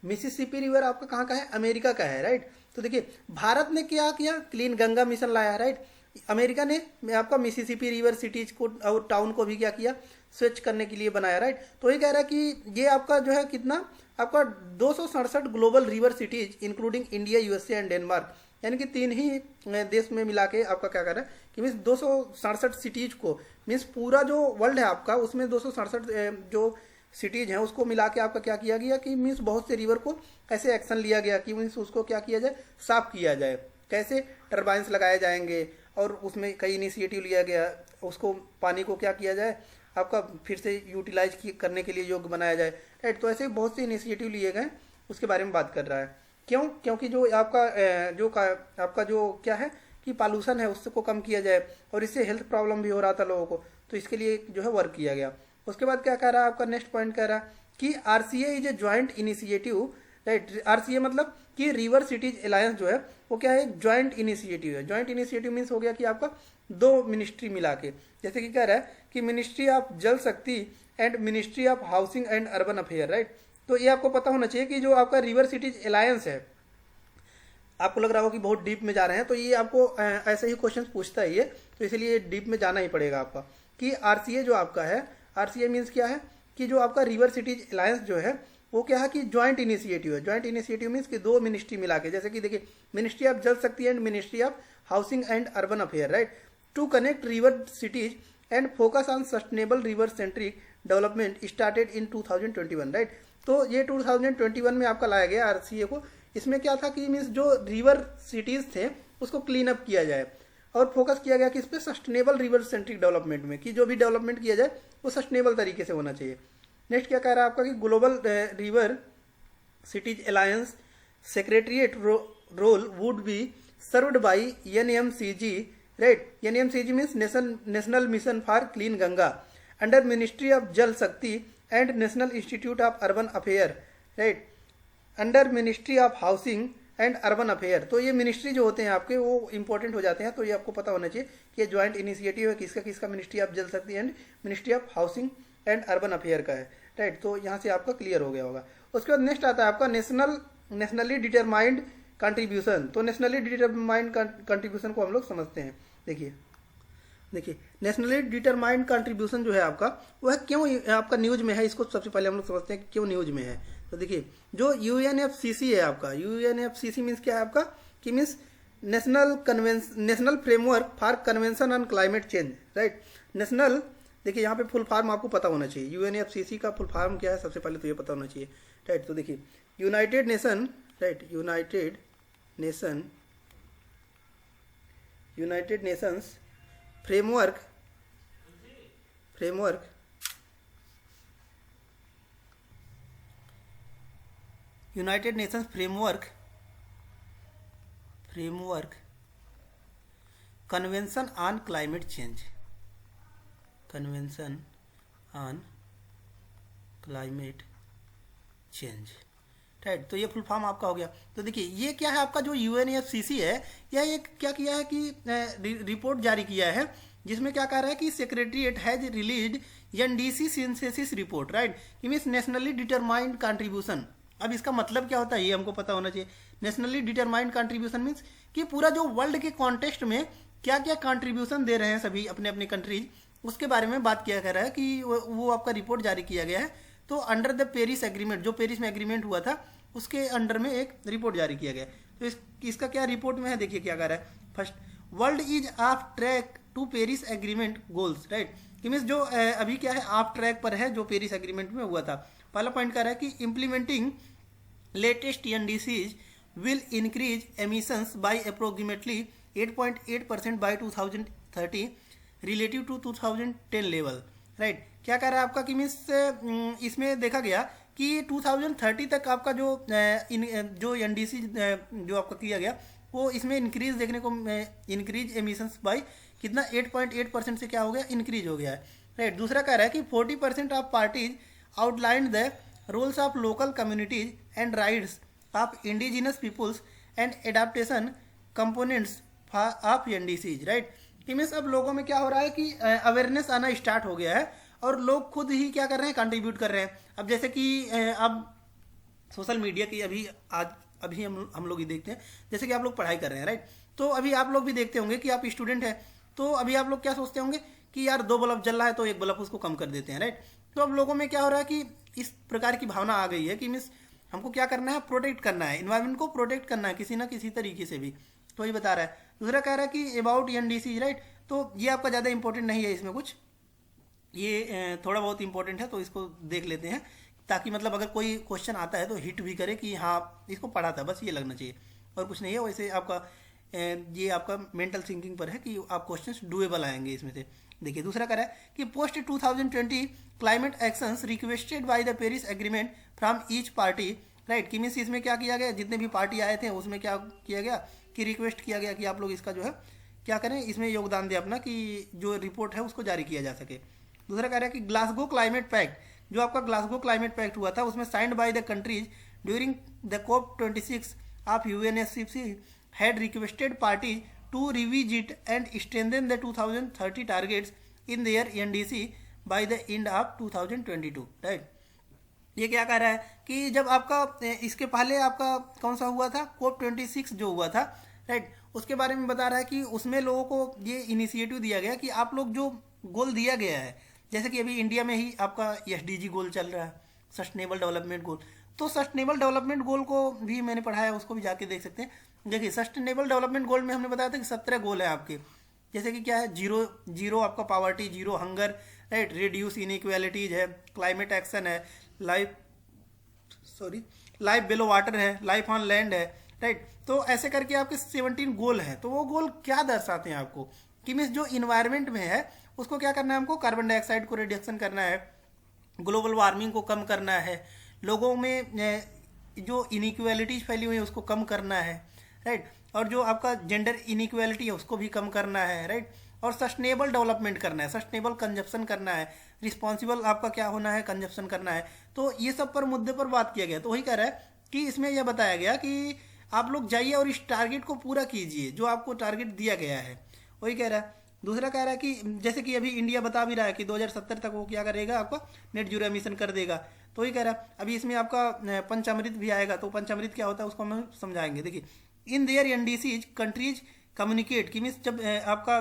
मिसिसिपी रिवर आपका कहाँ का है, अमेरिका का है, राइट। तो देखिए भारत ने क्या किया, क्लीन गंगा मिशन लाया, राइट। अमेरिका ने आपका मिसिसिपी रिवर सिटीज को और टाउन को भी क्या किया, स्वच्छ करने के लिए बनाया, राइट। तो ये कह रहा है कि ये आपका जो है कितना, आपका 267 global river cities including India, USA and Denmark, यानी कि 3 ही देश में मिला के आपका क्या कर रहा है कि मीन्स 267 सिटीज को, मीन्स पूरा जो वर्ल्ड है आपका उसमें 267 जो सिटीज हैं उसको मिला के आपका क्या किया गया कि मीन्स बहुत से रिवर को ऐसे एक्शन लिया गया कि मीन्स उसको क्या किया जाए, साफ किया जाए। कैसे? टर्बाइंस लगाए जाएंगे और उसमें कई इनिशिएटिव लिया गया, उसको पानी को क्या किया जाए आपका फिर से यूटिलाइज करने के लिए योग्य बनाया जाए, राइट। तो ऐसे बहुत से इनिशिएटिव लिए गए, उसके बारे में बात कर रहा है। क्यों? क्योंकि जो आपका आपका जो क्या है कि पॉल्यूशन है उसको कम किया जाए, और इससे हेल्थ प्रॉब्लम भी हो रहा था लोगों को, तो इसके लिए जो है वर्क किया गया। उसके बाद क्या कह रहा है आपका नेक्स्ट पॉइंट कह रहा है कि RCA is a joint initiative, right. RCA मतलब कि रिवर सिटीज अलायंस जो है वो क्या है, एक ज्वाइंट इनिशिएटिव है। ज्वाइंट इनिशिएटिव मीन्स हो गया कि आपका दो मिनिस्ट्री मिला के, जैसे कि कह रहा है कि ministry of Jal Shakti and ministry of housing and urban affair, right. तो ये आपको पता होना चाहिए कि जो आपका रिवर सिटीज अलायंस है, आपको लग रहा हो कि बहुत डीप में जा रहे हैं, तो ये आपको ऐसे ही क्वेश्चन पूछता है ये, तो इसलिए डीप में जाना ही पड़ेगा आपका कि आरसीए जो आपका है, आरसीए मीन्स क्या है कि जो आपका रिवर सिटीज अलायंस जो है वो क्या है कि ज्वाइंट इनिशिएटिव है। ज्वाइंट इनिशिएटिव मीन्स कि दो मिनिस्ट्री मिला के, जैसे कि देखिए ministry of Jal Shakti and ministry of housing and urban affair, right, to connect river cities and focus on sustainable river centric development started in 2021, राइट। तो ये 2021 में आपका लाया गया आरसीए को। इसमें क्या था कि मीन्स जो रिवर सिटीज थे उसको क्लीन अप किया जाए, और फोकस किया गया कि इस पर सस्टेनेबल रिवर सेंट्रिक डेवलपमेंट में, कि जो भी डेवलपमेंट किया जाए वो सस्टेनेबल तरीके से होना चाहिए। नेक्स्ट क्या कह रहा है आपका कि global river cities alliance secretariat role would be served by NMCG, right. NMCG means national mission for clean Ganga under ministry of Jal Shakti and national institute of urban affair, right, under ministry of housing and urban affair. तो ये ministry जो होते हैं आपके वो important हो जाते हैं, तो ये आपको पता होना चाहिए कि ये ज्वाइंट इनिशिएटिव है किसका किसका, ministry of Jal Shakti and ministry of housing and urban affair का है, राइट। तो यहाँ से आपका क्लियर हो गया होगा। उसके बाद नेक्स्ट आता है आपका नेशनली डिटरमाइंड कंट्रीब्यूशन। तो नेशनली डिटरमाइंड कंट्रीब्यूशन को हम लोग समझते हैं। देखिए नेशनली डिटरमाइंड कंट्रीब्यूशन जो है आपका वह क्यों आपका न्यूज में है, इसको सबसे पहले हम लोग समझते हैं कि क्यों न्यूज में है। तो देखिए जो यूएनएफसीसी है आपका, यूएनएफसीसी मीन्स क्या है आपका कि means national framework for convention on climate change, right. National, देखिए यहाँ पे फुल फॉर्म आपको पता होना चाहिए, यूएनएफसीसी का फुल फॉर्म क्या है सबसे पहले तो ये पता होना चाहिए, राइट। तो देखिए United nation, right, United Nations framework United Nations framework convention on climate change, convention on climate change, right. तो ये फुल फॉर्म आपका हो गया। तो देखिए ये क्या है आपका जो यूएनएफसीसी है, यह एक क्या किया है कि रिपोर्ट जारी किया है जिसमें क्या कह रहा है कि secretariat has released NDC synthesis report, right, कि मीन्स नेशनली डिटरमाइंड कंट्रीब्यूशन। अब इसका मतलब क्या होता है ये हमको पता होना चाहिए। नेशनली डिटरमाइंड कंट्रीब्यूशन मीन्स कि पूरा जो वर्ल्ड के कॉन्टेक्स्ट में क्या क्या कंट्रीब्यूशन दे रहे हैं सभी अपने अपने कंट्रीज, उसके बारे में बात किया जा रहा है कि वो आपका रिपोर्ट जारी किया गया है। तो अंडर द पेरिस एग्रीमेंट, जो पेरिस में एग्रीमेंट हुआ था उसके अंडर में एक रिपोर्ट जारी किया गया। तो इसका क्या रिपोर्ट में है, देखिए क्या कह रहा है। First, world is off track to Paris agreement goals, right, कि मीन्स जो अभी क्या है ऑफ ट्रैक पर है जो पेरिस एग्रीमेंट में हुआ था। पहला पॉइंट कह रहा है कि implementing latest NDCs will increase emissions by approximately 8.8% by 2030 relative to 2010 level, right. क्या कह रहा है आपका कि मीन्स इसमें देखा गया कि 2030 तक आपका जो एनडीसी जो आपका किया गया वो इसमें इंक्रीज देखने को, इंक्रीज एमिशंस बाय कितना 8.8% से क्या हो गया, इंक्रीज हो गया है, राइट। दूसरा कह रहा है कि 40% of parties outlined the roles of local communities and rights of indigenous peoples and adaptation components of NDCs, right. कि मीन्स अब लोगों में क्या हो रहा है कि अवेयरनेस आना स्टार्ट हो गया है और लोग खुद ही क्या कर रहे हैं, कंट्रीब्यूट कर रहे हैं। अब जैसे कि अब सोशल मीडिया की अभी हम लोग ही देखते हैं, जैसे कि आप लोग पढ़ाई कर रहे हैं, राइट। तो अभी आप लोग भी देखते होंगे कि आप स्टूडेंट हैं, तो अभी आप लोग क्या सोचते होंगे कि यार 2 बल्ब जल रहा है तो 1 बल्ब उसको कम कर देते हैं, राइट। तो अब लोगों में क्या हो रहा है कि इस प्रकार की भावना आ गई है कि मीन्स हमको क्या करना है, प्रोटेक्ट करना है, इन्वायरमेंट को प्रोटेक्ट करना है किसी ना किसी तरीके से भी। तो ये बता रहा है। दूसरा कह रहा है कि अबाउट एनडीसी, राइट। तो ये आपका ज़्यादा इंपॉर्टेंट नहीं है इसमें कुछ, ये थोड़ा बहुत इंपॉर्टेंट है, तो इसको देख लेते हैं, ताकि मतलब अगर कोई क्वेश्चन आता है तो हिट भी करे कि हाँ इसको पढ़ा था, बस ये लगना चाहिए और कुछ नहीं है। वैसे आपका ये आपका मेंटल थिंकिंग पर है कि आप क्वेश्चंस डुएबल आएंगे इसमें से। देखिए दूसरा कह रहा है कि post 2020 climate actions requested by the Paris agreement from each party, right. कि मीन्स इसमें क्या किया गया, जितने भी पार्टी आए थे उसमें क्या किया गया कि रिक्वेस्ट किया गया कि आप लोग इसका जो है क्या करें, इसमें योगदान दें अपना, कि जो रिपोर्ट है उसको जारी किया जा सके। दूसरा कह रहा है कि ग्लासगो क्लाइमेट पैक्ट, जो आपका ग्लासगो क्लाइमेट पैक्ट हुआ था उसमें signed by the countries during the COP26 of UNFCCC had requested parties to revisit and strengthen the 2030 targets in their NDC by the end of 2022, right. ये क्या कह रहा है कि जब आपका इसके पहले आपका कौन सा हुआ था, COP26 जो हुआ था, राइट, उसके बारे में बता रहा है कि उसमें लोगों को ये इनिशिएटिव दिया गया कि आप लोग जो गोल दिया गया है, जैसे कि अभी इंडिया में ही आपका SDG गोल चल रहा है, सस्टेनेबल डेवलपमेंट गोल, तो सस्टेनेबल डेवलपमेंट गोल को भी मैंने पढ़ाया, उसको भी जाके देख सकते हैं। देखिए सस्टेनेबल डेवलपमेंट गोल में हमने बताया था कि 17 गोल है आपके, जैसे कि क्या है, जीरो आपका poverty, zero hunger, right, reduce inequalities है, क्लाइमेट एक्शन है, लाइफ बिलो वाटर है, लाइफ ऑन लैंड है, राइट। तो ऐसे करके आपके 17 गोल हैं। तो वो गोल क्या दर्शाते हैं आपको कि मीन्स जो इन्वायरमेंट में है उसको क्या करना है, हमको कार्बन डाइऑक्साइड को रिडक्शन करना है, ग्लोबल वार्मिंग को कम करना है, लोगों में जो इनइक्वालिटीज फैली हुई है उसको कम करना है, राइट, और जो आपका जेंडर इनइक्वालिटी है उसको भी कम करना है, राइट, और सस्टेनेबल डेवलपमेंट करना है, सस्टेनेबल कंजप्शन करना है, रिस्पॉन्सिबल आपका क्या होना है, कंजप्शन करना है। तो ये सब पर मुद्दे पर बात किया गया। तो वही कह रहा है कि इसमें यह बताया गया कि आप लोग जाइए और इस टारगेट को पूरा कीजिए जो आपको टारगेट दिया गया है, वही कह रहा है। दूसरा कह रहा है कि जैसे कि अभी इंडिया बता भी रहा है कि 2070 तक वो क्या करेगा, आपका नेट जीरो एमिशन कर देगा। तो वही कह रहा है अभी इसमें आपका पंचामृत भी आएगा। तो पंचामृत क्या होता है उसको हम समझाएंगे। देखिए in their NDCs countries communicate, कि मीन्स जब आपका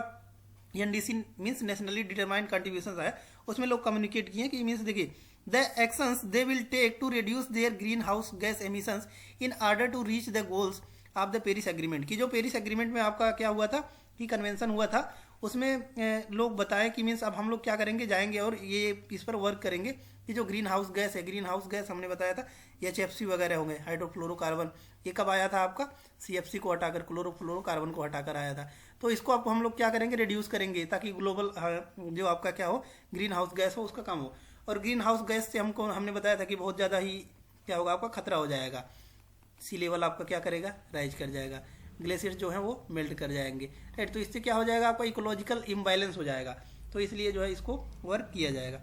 NDC means nationally determined contribution है, उसमें लोग कम्युनिकेट किए कि मीन्स देखिए the actions they will take to reduce their green house gas emissions in order to reach the goals of the Paris agreement. कि जो पेरिस एग्रीमेंट में आपका क्या हुआ था कि कन्वेंशन हुआ था, उसमें लोग बताएं कि मीन्स अब हम लोग क्या करेंगे, जाएंगे और ये इस पर वर्क करेंगे कि जो ग्रीन हाउस गैस है, ग्रीन हाउस गैस हमने बताया था HFC वगैरह होंगे, हाइड्रोफ्लोरोकार्बन, ये कब आया था आपका CFC को हटाकर क्लोरोफ्लोरोकार्बन को हटाकर आया था। तो इसको आपको हम लोग क्या करेंगे, रिड्यूस करेंगे ताकि ग्लोबल जो आपका क्या हो, ग्रीन हाउस गैस हो उसका कम हो। और ग्रीन हाउस गैस से हमने बताया था कि बहुत ज़्यादा ही क्या होगा, आपका खतरा हो जाएगा, सी लेवल आपका क्या करेगा, राइज कर जाएगा, ग्लेशियर जो है वो मेल्ट कर जाएंगे, राइट। तो इससे क्या हो जाएगा, आपका इकोलॉजिकल इम्बैलेंस हो जाएगा। तो इसलिए जो है इसको वर्क किया जाएगा।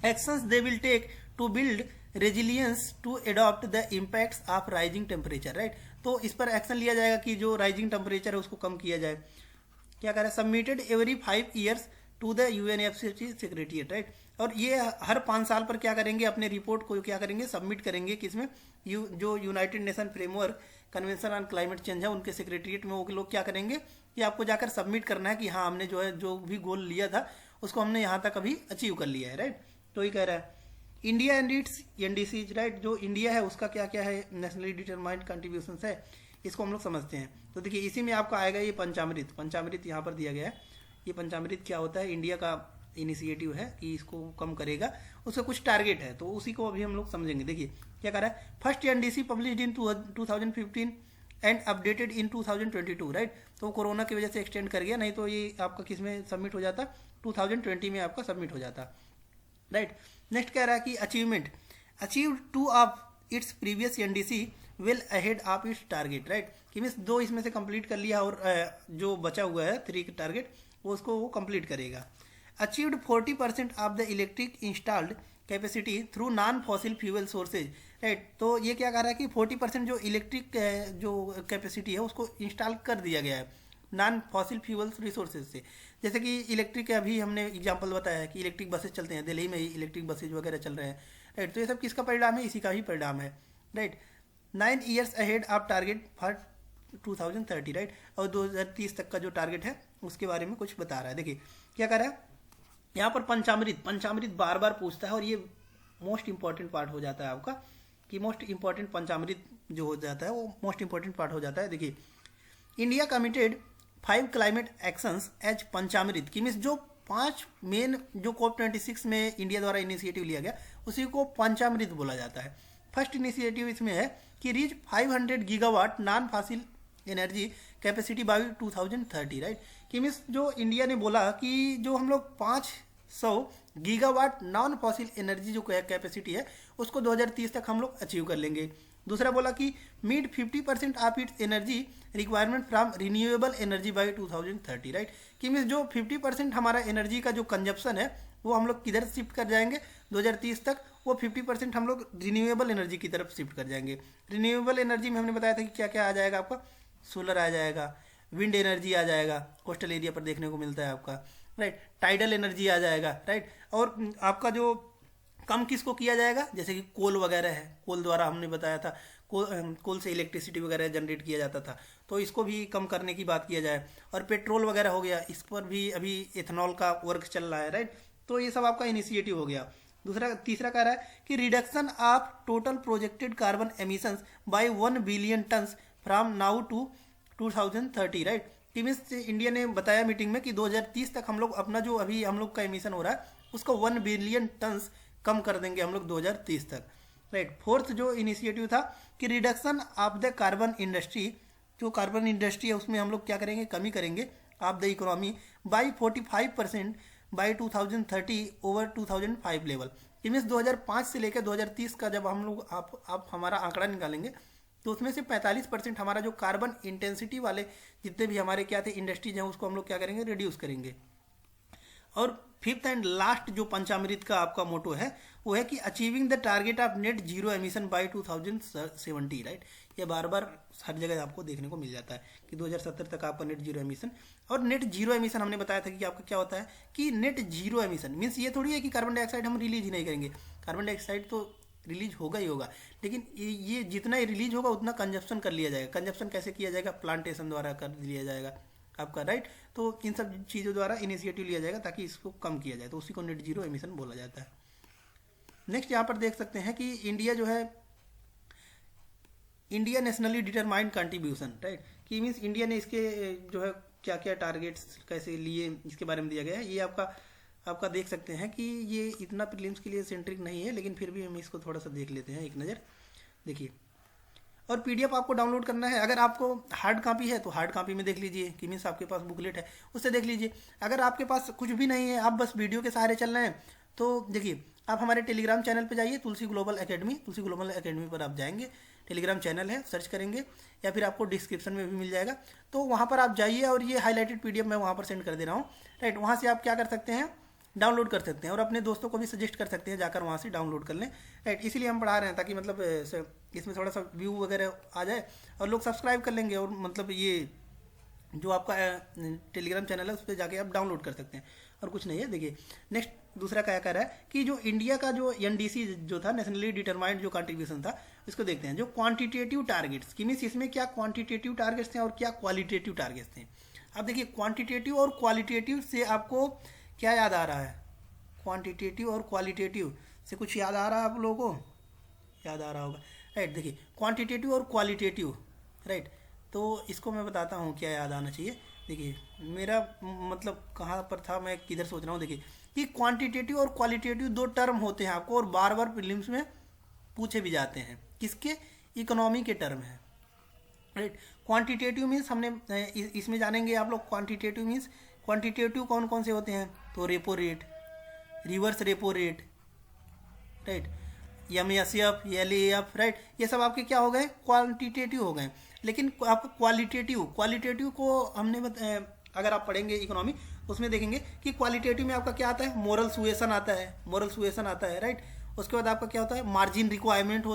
Actions they will take to build resilience to adopt the impacts of rising temperature, right. तो इस पर एक्शन लिया जाएगा कि जो राइजिंग टेम्परेचर है उसको कम किया जाए। क्या कह रहा है, submitted every 5 years to the UNFCCC secretariat, right. और ये हर 5 साल पर क्या करेंगे, अपने रिपोर्ट को क्या करेंगे, सबमिट करेंगे किसमें, जो United nation framework convention on climate change है उनके सेक्रेटरिएट में वो लोग क्या करेंगे कि आपको जाकर सबमिट करना है कि हाँ हमने जो है जो भी गोल लिया था उसको हमने यहाँ तक अभी अचीव कर लिया है, राइट। तो ये कह रहा है India and it's NDCs, right. जो इंडिया है उसका क्या क्या है, नेशनली डिटरमाइंड कंट्रीब्यूशन है, इसको हम लोग समझते हैं। तो देखिए इसी में आपका आएगा ये पंचामृत यहाँ पर दिया गया है। ये पंचामृत क्या होता है, इंडिया का इनिशिएटिव है कि इसको कम करेगा, उसका कुछ टारगेट है, तो उसी को अभी हम लोग समझेंगे। देखिए क्या कर रहा है, first NDC published in 2015 and updated in 2022, right. तो कोरोना की वजह से एक्सटेंड कर गया, नहीं तो ये आपका किस में सबमिट हो जाता, 2020 में आपका सबमिट हो जाता, राइट। नेक्स्ट कह रहा है कि achievement achieve 2 of its previous NDC well ahead of its target, right. कि मीन्स 2 इसमें से कंप्लीट कर लिया और जो बचा हुआ है 3 टारगेट वो उसको वो कंप्लीट करेगा। Achieved 40% of the electric installed capacity through non fossil fuel sources, right. तो ये क्या कह रहा है कि 40% जो इलेक्ट्रिक जो कैपेसिटी है उसको इंस्टॉल कर दिया गया है नॉन फॉसिल फ्यूल रिसोर्सेज से। जैसे कि इलेक्ट्रिक अभी हमने एग्जांपल बताया है कि इलेक्ट्रिक बसेज चलते हैं, दिल्ली में ही इलेक्ट्रिक बसेज वगैरह चल रहे हैं, राइट। तो ये सब किसका परिणाम है, इसी का ही परिणाम है, right. 9 years ahead of target for 2030, right. और 2030 तक का जो टारगेट है उसके बारे में कुछ बता रहा है। देखिए क्या कर रहा है यहाँ पर, पंचामृत बार बार पूछता है और ये मोस्ट इंपॉर्टेंट पार्ट हो जाता है आपका कि मोस्ट इंपॉर्टेंट पंचामृत जो हो जाता है वो मोस्ट इंपॉर्टेंट पार्ट हो जाता है। देखिए India committed 5 climate actions as Panchamrit, की मीन्स जो 5 मेन जो COP26 में इंडिया द्वारा इनिशिएटिव लिया गया उसी को पंचामृत बोला जाता है। फर्स्ट इनिशिएटिव इसमें है कि reach 500 gigawatt non fossil energy capacity by 2030, right. कि मीन्स जो इंडिया ने बोला कि जो हम लोग 500 गीगावाट नॉन फॉसिल एनर्जी जो कैपेसिटी है उसको 2030 तक हम लोग अचीव कर लेंगे। दूसरा बोला कि meet 50% of its energy requirement from renewable energy by 2030, right. कि मीन्स जो 50% हमारा एनर्जी का जो कंजप्शन है वो हम लोग किधर शिफ्ट कर जाएंगे 2030 तक, वो 50% हम लोग रिन्यूएबल एनर्जी की तरफ शिफ्ट कर जाएंगे। रिन्यूएबल एनर्जी में हमने बताया था कि क्या क्या आ जाएगा आपका, सोलर आ जाएगा, विंड एनर्जी आ जाएगा, कोस्टल एरिया पर देखने को मिलता है आपका, राइट। टाइडल एनर्जी आ जाएगा, राइट। और आपका जो कम किसको किया जाएगा, जैसे कि कोल वगैरह है, कोल द्वारा हमने बताया था कोल से इलेक्ट्रिसिटी वगैरह जनरेट किया जाता था, तो इसको भी कम करने की बात किया जाए। और पेट्रोल वगैरह हो गया, इस पर भी अभी एथेनॉल का वर्क चल रहा है, राइट। तो ये सब आपका इनिशिएटिव हो गया। तीसरा कह रहा है कि reduction of total projected carbon emissions by 1 billion tons from now to 2030, right. कि मीन्स इंडिया ने बताया मीटिंग में कि 2030 तक हम लोग अपना जो अभी हम लोग का एमिशन हो रहा है उसको 1 बिलियन टन्स कम कर देंगे हम लोग 2030 तक, राइट। फोर्थ जो इनिशिएटिव था कि reduction of the carbon industry, जो कार्बन इंडस्ट्री है उसमें हम लोग क्या करेंगे, कमी करेंगे of the economy by 45% by 2030 over 2005 level. Means 2005 से लेकर 2030 का जब हम लोग आप हमारा आंकड़ा निकालेंगे तो उसमें से 45% हमारा जो कार्बन इंटेंसिटी वाले जितने भी हमारे क्या थे इंडस्ट्रीज हैं उसको हम लोग क्या करेंगे, रिड्यूस करेंगे। और फिफ्थ एंड लास्ट जो पंचामृत का आपका मोटो है वो है कि achieving the target of net zero emission by 2070, right. ये बार बार हर जगह आपको देखने को मिल जाता है कि 2070 तक आपका नेट जीरो एमिशन। और नेट जीरो एमिशन हमने बताया था कि आपका क्या होता है कि नेट जीरो एमिशन मीन्स ये थोड़ी है कि कार्बन डाइऑक्साइड हम रिलीज ही नहीं करेंगे, कार्बन डाइऑक्साइड तो रिलीज होगा ही होगा, लेकिन ये जितना रिलीज होगा उतना कंजप्शन कर लिया जाएगा। कंजप्शन कैसे किया जाएगा, प्लांटेशन द्वारा कर लिया जाएगा आपका, राइट। तो इन सब चीज़ों द्वारा इनिशिएटिव लिया जाएगा ताकि इसको कम किया जाए, तो उसी को नेट जीरो एमिशन बोला जाता है। नेक्स्ट यहाँ पर देख सकते हैं कि इंडिया जो है India nationally determined contribution, right. कि मीन्स इंडिया ने इसके जो है क्या क्या टारगेट्स कैसे लिए इसके बारे में दिया गया है। ये आपका देख सकते हैं कि ये इतना प्रीलिम्स के लिए सेंट्रिक नहीं है, लेकिन फिर भी हम इसको थोड़ा सा देख लेते हैं एक नज़र, देखिए। और पीडीएफ आपको डाउनलोड करना है, अगर आपको हार्ड कॉपी है तो हार्ड कॉपी में देख लीजिए कि मीन्स आपके पास बुकलेट है उससे देख लीजिए। अगर आपके पास कुछ भी नहीं है, आप बस वीडियो के सहारे चल रहे हैं, तो देखिए आप हमारे टेलीग्राम चैनल पे जाइए, तुलसी ग्लोबल एकेडमी पर आप जाएंगे, टेलीग्राम चैनल है, सर्च करेंगे या फिर आपको डिस्क्रिप्शन में भी मिल जाएगा, तो वहाँ पर आप जाइए और ये हाईलाइटेड पीडीएफ मैं वहाँ पर सेंड कर दे रहा हूँ, राइट। वहाँ से आप क्या कर सकते हैं, डाउनलोड कर सकते हैं और अपने दोस्तों को भी सजेस्ट कर सकते हैं जाकर वहाँ से डाउनलोड कर लें, राइट। इसीलिए हम पढ़ा रहे हैं ताकि मतलब इसमें थोड़ा सा व्यू वगैरह आ जाए और लोग सब्सक्राइब कर लेंगे, और मतलब ये जो आपका टेलीग्राम चैनल है उस पर जाके आप डाउनलोड कर सकते हैं, और कुछ नहीं है। देखिए नेक्स्ट दूसरा क्या कह रहा है कि जो इंडिया का जो एनडीसी जो था, नेशनली डिटरमाइंड जो कंट्रीब्यूशन था, इसको देखते हैं। जो क्वांटिटेटिव टारगेट्स की मीन्स इसमें क्या क्वांटिटेटिव टारगेट्स थे और क्या क्वालिटेटिव टारगेट्स थे। अब देखिए क्वांटिटेटिव और क्वालिटेटिव से आपको क्या याद आ रहा है, क्वांटिटेटिव और क्वालिटेटिव से कुछ याद आ रहा है आप लोगों को, याद आ रहा होगा, राइट। देखिए क्वांटिटेटिव और क्वालिटेटिव, राइट। तो इसको मैं बताता हूँ क्या याद आना चाहिए। देखिए मेरा मतलब कहाँ पर था, मैं किधर सोच रहा हूँ। देखिए कि क्वांटिटेटिव और क्वालिटेटिव दो टर्म होते हैं आपको, और बार बार प्रीलिम्स में पूछे भी जाते हैं, किसके, इकोनॉमी के टर्म है, राइट। क्वांटिटेटिव मीन्स हमने इसमें जानेंगे आप लोग, क्वांटिटेटिव मीन्स क्वांटिटेटिव कौन कौन से होते हैं, तो repo rate, reverse repo rate, right, MSF, LAF, right. ये सब आपके क्या हो गए, क्वांटिटेटिव हो गए। लेकिन आपका क्वालिटेटिव को हमने अगर आप पढ़ेंगे इकोनॉमी उसमें देखेंगे कि क्वालिटेटिव में आपका क्या आता है, मोरल सुएसन आता है, राइट। उसके बाद आपका क्या होता है, मार्जिन रिक्वायरमेंट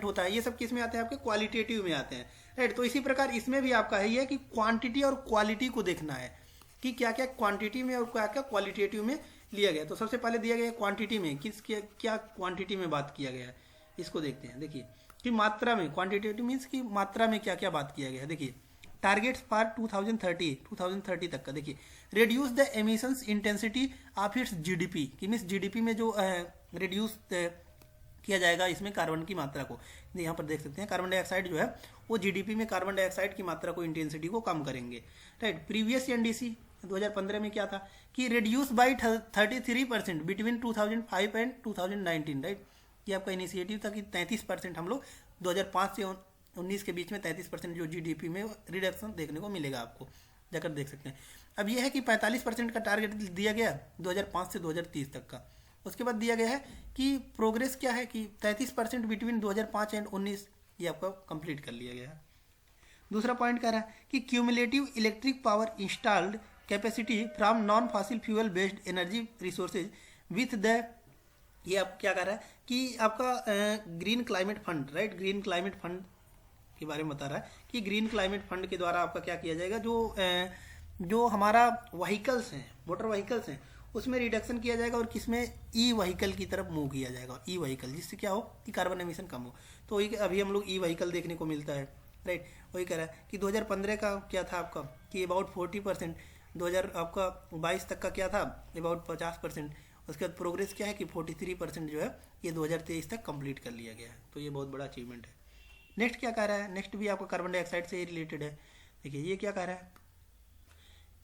होता है, ये सब किस में आते हैं, आपके क्वालिटेटिव में आते हैं, राइट। तो इसी प्रकार इसमें भी आपका है कि क्वांटिटी और क्वालिटी को देखना है कि क्या क्या क्वांटिटी में और क्या क्या क्वालिटेटिव में लिया गया। तो सबसे पहले दिया गया क्वांटिटी में, क्या क्वांटिटी में बात किया गया है, इसको देखते हैं। देखिए कि मात्रा में, क्वांटिटेटिव मीन्स कि मात्रा में क्या क्या बात किया गया है। देखिए टारगेट्स फॉर 2030 तक का, देखिए reduce the emissions intensity of its GDP, कि मीन्स जीडीपी में जो रिड्यूस किया जाएगा इसमें कार्बन की मात्रा को। यहाँ पर देख सकते हैं कार्बन डाइऑक्साइड जो है वो जीडीपी में कार्बन डाइऑक्साइड की मात्रा को, इंटेंसिटी को कम करेंगे, राइट। प्रीवियस एनडीसी 2015 में क्या था कि reduce by 33% between 2005 and 2019, right. ये आपका इनिशिएटिव था कि 33% हम लोग 2005 से 19 के बीच में 33% जो जीडीपी में रिडक्शन देखने को मिलेगा, आपको जाकर देख सकते हैं। अब ये है कि 45% का टारगेट दिया गया 2005 से 2030 तक का। उसके बाद दिया गया है कि प्रोग्रेस क्या है कि 33% बिटवीन 2005 एंड 19 ये आपका कंप्लीट कर लिया गया है। दूसरा पॉइंट कह रहा है कि cumulative electric power installed capacity from non fossil fuel based energy resources with the, ये आप क्या कह रहा है कि आपका green climate fund, right, green climate fund के बारे में बता रहा है कि ग्रीन क्लाइमेट फंड के द्वारा आपका क्या किया जाएगा, जो हमारा व्हीकल्स हैं, मोटर व्हीकल्स हैं, उसमें रिडक्शन किया जाएगा और किसमें ई व्हीकल की तरफ मूव किया जाएगा, ई व्हीकल, जिससे क्या हो कि कार्बन एमिशन कम हो। तो वही अभी हम लोग ई व्हीकल देखने को मिलता है, राइट। वही कह रहा है कि 2015 का क्या था आपका कि अबाउट 40%, 2022 तक का क्या था अबाउट 50%। उसके बाद प्रोग्रेस क्या है कि 43% जो है ये 2023 तक कंप्लीट कर लिया गया है। तो ये बहुत बड़ा अचीवमेंट है। नेक्स्ट क्या कह रहा है, नेक्स्ट भी आपका कार्बन डाइऑक्साइड से रिलेटेड है। देखिए ये क्या कह रहा है,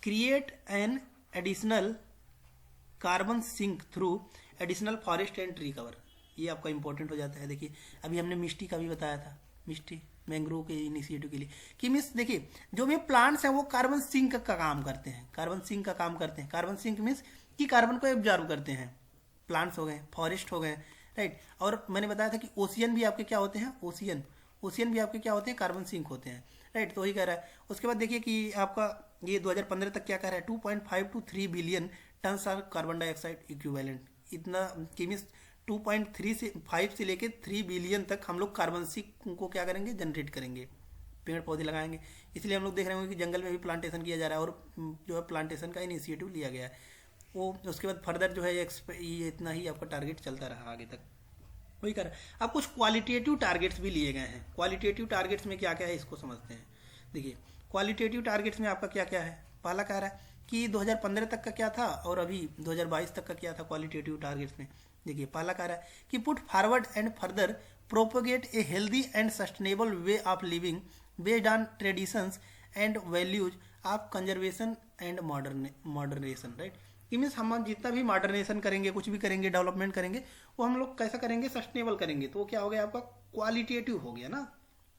create an additional carbon sink through additional forest and tree cover. ये आपका इंपॉर्टेंट हो जाता है। देखिए अभी हमने मिस्टी का भी बताया था, मिस्टी मैंग्रोव के इनिशिएटिव के लिए कि मीन्स देखिए जो भी प्लांट्स हैं वो कार्बन सिंक का काम करते हैं, कार्बन सिंक का काम करते हैं। कार्बन सिंक मीन्स कि कार्बन को एब्जॉर्ब करते हैं। प्लांट्स हो गए, फॉरेस्ट हो गए, राइट। और मैंने बताया था कि ओशियन भी आपके क्या होते हैं, ओशियन भी आपके क्या होते हैं, कार्बन सिंक होते हैं, राइट। तो वही कह रहा है। उसके बाद देखिए कि आपका ये 2015 तक क्या कह रहा है, 2.5 to 3 billion tons of carbon dioxide equivalent. इतना कि मीन्स 2.3 से 5 से लेके 3 बिलियन तक हम लोग कार्बन सिंक को क्या करेंगे, जनरेट करेंगे, पेड़ पौधे लगाएंगे। इसलिए हम लोग देख रहे होंगे कि जंगल में भी प्लांटेशन किया जा रहा है और जो है प्लांटेशन का इनिशिएटिव लिया गया है वो। उसके बाद फर्दर जो है ये इतना ही आपका टारगेट चलता रहा आगे तक। वही कर अब कुछ क्वालिटेटिव टारगेट्स भी लिए गए हैं। क्वालिटेटिव टारगेट्स में क्या क्या है इसको समझते हैं। देखिए क्वालिटेटिव टारगेट्स में आपका क्या क्या है। पहला कह रहा है कि 2015 तक का क्या था और अभी 2022 तक का क्या था क्वालिटेटिव टारगेट्स में। देखिए पहला कह रहा है कि put forward and further propagate a healthy and sustainable way of living based on traditions and values of conservation and moderation, right. कि मीन्स हम जितना भी मॉडर्नेशन करेंगे, कुछ भी करेंगे, डेवलपमेंट करेंगे, वो हम लोग कैसा करेंगे, सस्टेनेबल करेंगे। तो वो क्या हो गया आपका क्वालिटेटिव हो गया ना,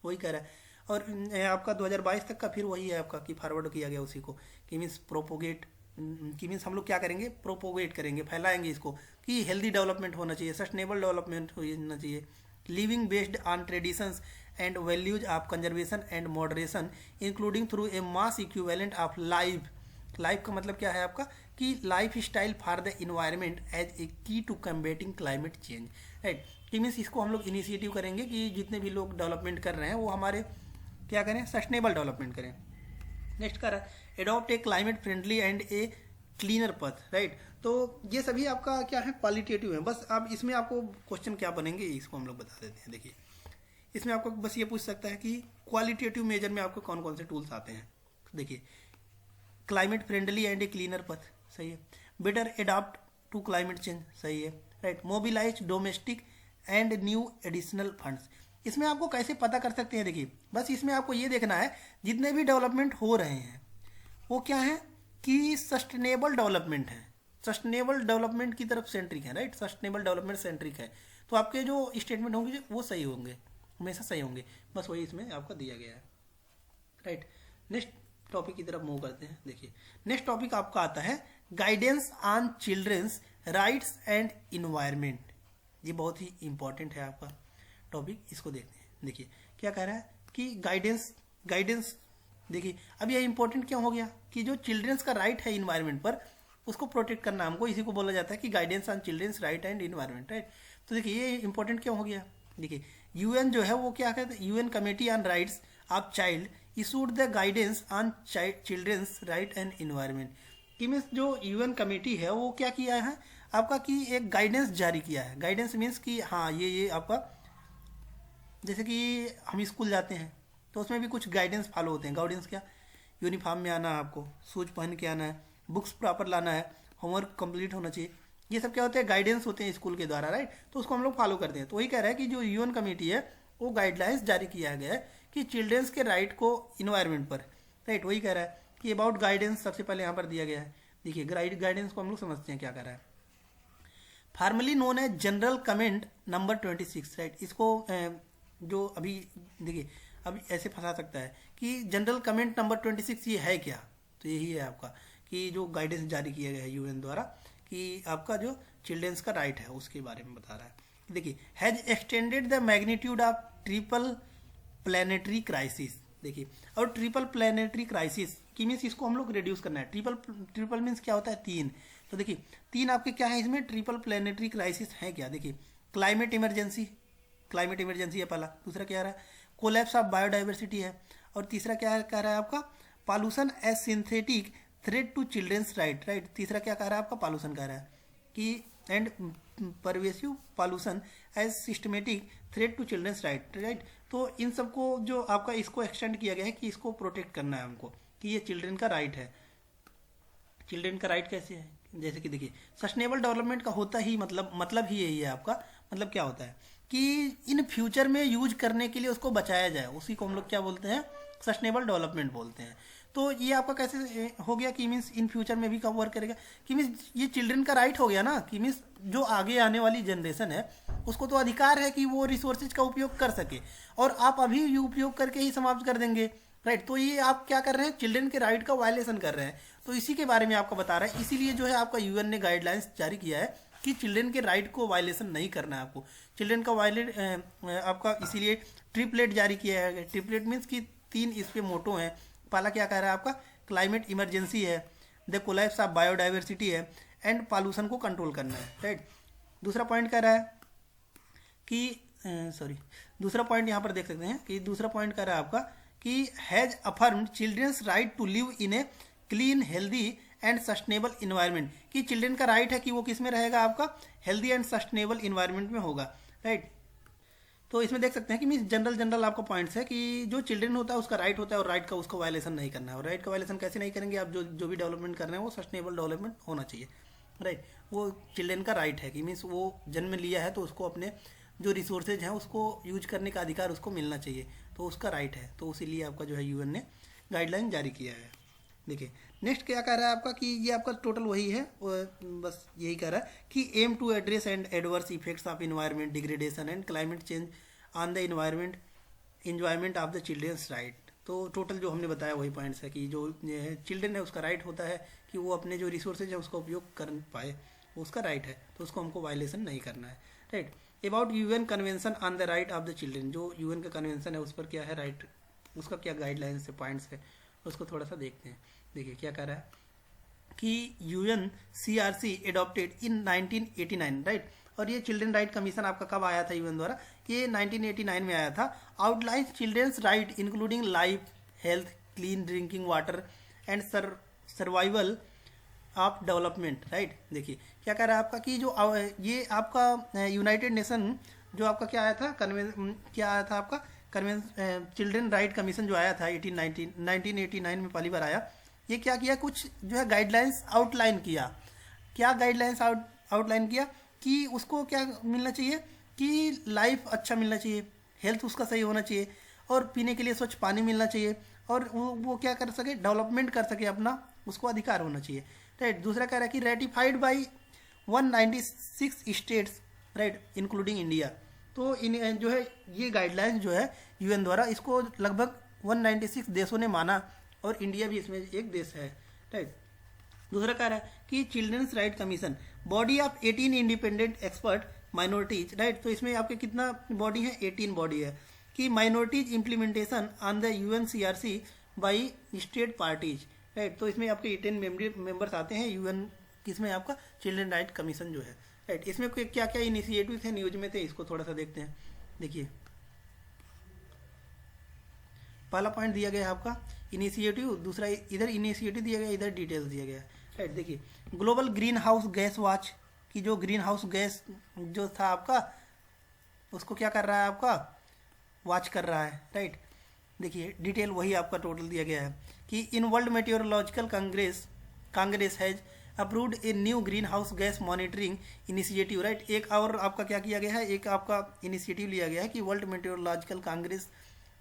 वही कह रहा है। और आपका 2022 तक का फिर वही है आपका कि फॉरवर्ड किया गया उसी को कि मीन्स प्रोपोगेट, कि मीन्स हम लोग क्या करेंगे, प्रोपोगेट करेंगे, फैलाएंगे इसको कि हेल्दी डेवलपमेंट होना चाहिए, सस्टेनेबल डेवलपमेंट होना चाहिए, living based on traditions and values of conservation and moderation including through a mass equivalent of life. Life का मतलब क्या है आपका कि lifestyle for the environment as a key to combating climate change, right. कि means इसको हम लोग इनिशिएटिव करेंगे कि जितने भी लोग डेवलपमेंट कर रहे हैं वो हमारे क्या करें, सस्टेनेबल डेवलपमेंट करें। नेक्स्ट कर रहा है adopt a climate friendly and a cleaner पथ, राइट। तो ये सभी आपका क्या है, क्वालिटेटिव है। बस अब इसमें आपको क्वेश्चन क्या बनेंगे इसको हम लोग बता देते हैं। देखिए इसमें आपको बस ये पूछ सकता है कि क्वालिटेटिव मेजर में आपको कौन कौन से टूल्स आते हैं। देखिए climate friendly and a cleaner path, सही है। Better adopt to climate change, सही है, right. Mobilize domestic and new additional funds. इसमें आपको कैसे पता कर सकते हैं, देखिए बस इसमें आपको ये देखना है जितने भी डेवलपमेंट हो रहे हैं वो क्या है कि सस्टेनेबल डेवलपमेंट है, सस्टेनेबल डेवलपमेंट की तरफ सेंट्रिक है, राइट। सस्टेनेबल डेवलपमेंट सेंट्रिक है तो आपके जो स्टेटमेंट होंगे वो सही होंगे, हमेशा सही होंगे। बस वही इसमें आपका दिया गया है, राइट। नेक्स्ट टॉपिक की तरफ मूव करते हैं। देखिए नेक्स्ट टॉपिक आपका आता है guidance on children's rights and environment. ये बहुत ही इंपॉर्टेंट है आपका टॉपिक, इसको देखते हैं। देखिए क्या कह रहा है कि गाइडेंस देखिए अब ये इंपॉर्टेंट क्यों हो गया कि जो चिल्ड्रंस का राइट है इन्वायरमेंट पर उसको प्रोटेक्ट करना हमको, इसी को बोला जाता है कि guidance on children's right and environment, right. तो देखिए ये इंपॉर्टेंट क्यों हो गया। देखिए यूएन जो है वो क्या कहते हैं, UN committee on rights of child issued the guidance on children's right and environment. कि मीन्स जो यूएन कमेटी है वो क्या किया है आपका कि एक गाइडेंस जारी किया है। गाइडेंस मीन्स कि हाँ ये आपका जैसे कि हम स्कूल जाते हैं तो उसमें भी कुछ गाइडेंस फॉलो होते हैं। गाइडेंस क्या, यूनिफॉर्म में आना है, आपको शूज पहन के आना है, बुक्स प्रॉपर लाना है, होमवर्क कंप्लीट होना चाहिए, ये सब क्या होते हैं, गाइडेंस होते हैं स्कूल के द्वारा, राइट। तो उसको हम लोग फॉलो करते हैं। तो वही कह रहा है कि जो यूएन कमेटी है वो गाइडलाइंस जारी किया गया है कि चिल्ड्रंस के राइट को इन्वायरमेंट पर, राइट। वही कह रहा है कि अबाउट गाइडेंस सबसे पहले यहाँ पर दिया गया है। देखिए गाइडेंस को हम लोग समझते हैं क्या कर रहा है। फार्मली नोन है जनरल कमेंट नंबर 26, राइट। इसको जो अभी देखिए अभी ऐसे फंसा सकता है कि जनरल कमेंट नंबर 26 ये है क्या, तो यही है आपका कि जो गाइडेंस जारी किया गया है यूएन द्वारा कि आपका जो चिल्ड्रेंस का राइट है उसके बारे में बता रहा है। देखिए has extended the magnitude of triple planetary crisis. देखिए और ट्रिपल प्लानिटरी क्राइसिस की मीन्स इसको हम लोग रिड्यूस करना है। ट्रिपल मीन्स क्या होता है, 3। तो देखिए 3 आपके क्या है इसमें, ट्रिपल प्लानिटरी क्राइसिस है क्या। देखिए क्लाइमेट इमरजेंसी है पहला, दूसरा क्या आ रहा है कोलैप्स ऑफ बायोडाइवर्सिटी है, और तीसरा क्या कह रहा है आपका pollution as synthetic threat to children's right. तीसरा क्या कह रहा है आपका पॉल्यूशन कह रहा है कि and pervasive pollution as systematic threat to children's right. तो इन सबको जो आपका इसको एक्सटेंड किया गया है कि इसको प्रोटेक्ट करना है हमको, कि ये चिल्ड्रेन का राइट है। चिल्ड्रेन का राइट कैसे है, जैसे कि देखिए सस्टेनेबल डेवलपमेंट का होता ही मतलब ही यही है आपका। मतलब क्या होता है कि इन फ्यूचर में यूज करने के लिए उसको बचाया जाए, उसी को हम लोग क्या बोलते हैं सस्टेनेबल डेवलपमेंट बोलते हैं। तो ये आपका कैसे हो गया कि मीन्स इन फ्यूचर में भी कब वर्क करेगा कि मीन्स ये चिल्ड्रन का राइट हो गया ना, कि मीन्स जो आगे आने वाली जनरेशन है उसको तो अधिकार है कि वो रिसोर्सेज का उपयोग कर सके, और आप अभी ये उपयोग करके ही समाप्त कर देंगे, राइट। तो ये आप क्या कर रहे हैं, चिल्ड्रन के राइट का वायलेशन कर रहे हैं। तो इसी के बारे में आपको बता रहा है। इसीलिए जो है आपका यूएन ने गाइडलाइंस जारी किया है कि चिल्ड्रन के राइट को वायलेशन नहीं करना है आपको। चिल्ड्रन का आपका इसीलिए ट्रिपलेट जारी किया है। ट्रिपलेट मीन्स कि 3 इस पे मोटो हैं। पहला क्या कह रहा है आपका क्लाइमेट इमरजेंसी है, द कोलैप्स ऑफ बायोडाइवर्सिटी है, एंड पॉल्यूशन को कंट्रोल करना है, राइट। दूसरा पॉइंट कह रहा है कि दूसरा पॉइंट यहाँ पर देख सकते हैं कि दूसरा पॉइंट कह रहा है आपका कि has affirmed children's right to live in a clean healthy and sustainable environment, कि चिल्ड्रन का राइट है कि वो किस में रहेगा आपका हेल्दी एंड सस्टेनेबल इन्वायरमेंट में होगा, राइट। तो इसमें देख सकते हैं कि मीन जनरल आपका पॉइंट्स है कि जो चिल्ड्रन होता है उसका राइट होता है, और राइट का उसको वायलेशन नहीं करना है। और राइट का वायलेशन कैसे नहीं करेंगे आप, जो भी डेवलपमेंट कर रहे हैं वो सस्टेनेबल डेवलपमेंट होना चाहिए, राइट। वो चिल्ड्रन का राइट है कि मीन्स वो जन्म लिया है तो उसको अपने जो रिसोर्सेज हैं उसको यूज करने का अधिकार उसको मिलना चाहिए, तो उसका राइट है। तो इसीलिए आपका जो है यूएन ने गाइडलाइन जारी किया है। देखिए नेक्स्ट क्या कह रहा है आपका कि ये आपका टोटल वही है, बस यही कह रहा है कि aim to address and adverse effects of environment degradation and climate change on the environment of the children's right. तो टोटल जो हमने बताया वही पॉइंट्स है कि जो चिल्ड्रन है उसका राइट होता है कि वो अपने जो रिसोर्सेज है उसका उपयोग कर पाए, वो उसका राइट है, तो उसको हमको वायलेशन नहीं करना है, right. About UN convention on the right of the children, जो यूएन का कन्वेंशन है उस पर क्या है राइट, उसका क्या गाइडलाइंस है, पॉइंट्स है, उसको थोड़ा सा देखते हैं। देखिए क्या कह रहा है कि UNCRC एडॉप्टेड इन 1989, राइट। और ये चिल्ड्रन राइट कमीशन आपका कब आया था यूएन द्वारा, ये 1989 में आया था। Outline children's right including life, health, clean drinking water and survival of development, right. देखिए क्या कह रहा है आपका कि जो ये आपका यूनाइटेड नेशन जो आपका क्या आया था क्या आया था आपका चिल्ड्रन राइट कमीशन जो आया था 1989 में पहली बार आया। ये क्या किया, कुछ जो है गाइडलाइंस आउटलाइन किया। क्या गाइडलाइंस आउटलाइन किया कि उसको क्या मिलना चाहिए कि लाइफ अच्छा मिलना चाहिए, हेल्थ उसका सही होना चाहिए, और पीने के लिए स्वच्छ पानी मिलना चाहिए, और वो क्या कर सके डेवलपमेंट कर सके अपना, उसको अधिकार होना चाहिए, राइट। दूसरा कह रहा है कि ratified by 196 states, right, including India. तो इन जो है ये गाइडलाइंस जो है यूएन द्वारा इसको लगभग 196 देशों ने माना, और इंडिया भी इसमें एक देश है, राइट। दूसरा कह रहा है कि children's right commission body of 18 independent expert minorities, right. तो इसमें आपके कितना बॉडी है, 18 बॉडी है कि minorities implementation on the UNCRC by state parties, right. तो इसमें आपके 18 मेंबर्स आते हैं यूएन किसमें आपका चिल्ड्रन राइट कमीशन जो है, राइट। इसमें क्या क्या इनिशिएटिव थे न्यूज में थे, इसको थोड़ा सा देखते हैं। देखिए पहला पॉइंट दिया गया है आपका इनिशिएटिव, दूसरा इधर इनिशिएटिव दिया गया, इधर डिटेल्स दिया गया, राइट। देखिए global green house gas watch की जो ग्रीन हाउस गैस जो था आपका उसको क्या कर रहा है आपका वॉच कर रहा है, राइट। देखिए डिटेल वही आपका टोटल दिया गया है कि in world meteorological Congress has approved a new green house gas monitoring initiative, right. एक और आपका क्या किया गया है, एक आपका इनिशिएटिव लिया गया है कि वर्ल्ड मेटेरोलॉजिकल कांग्रेस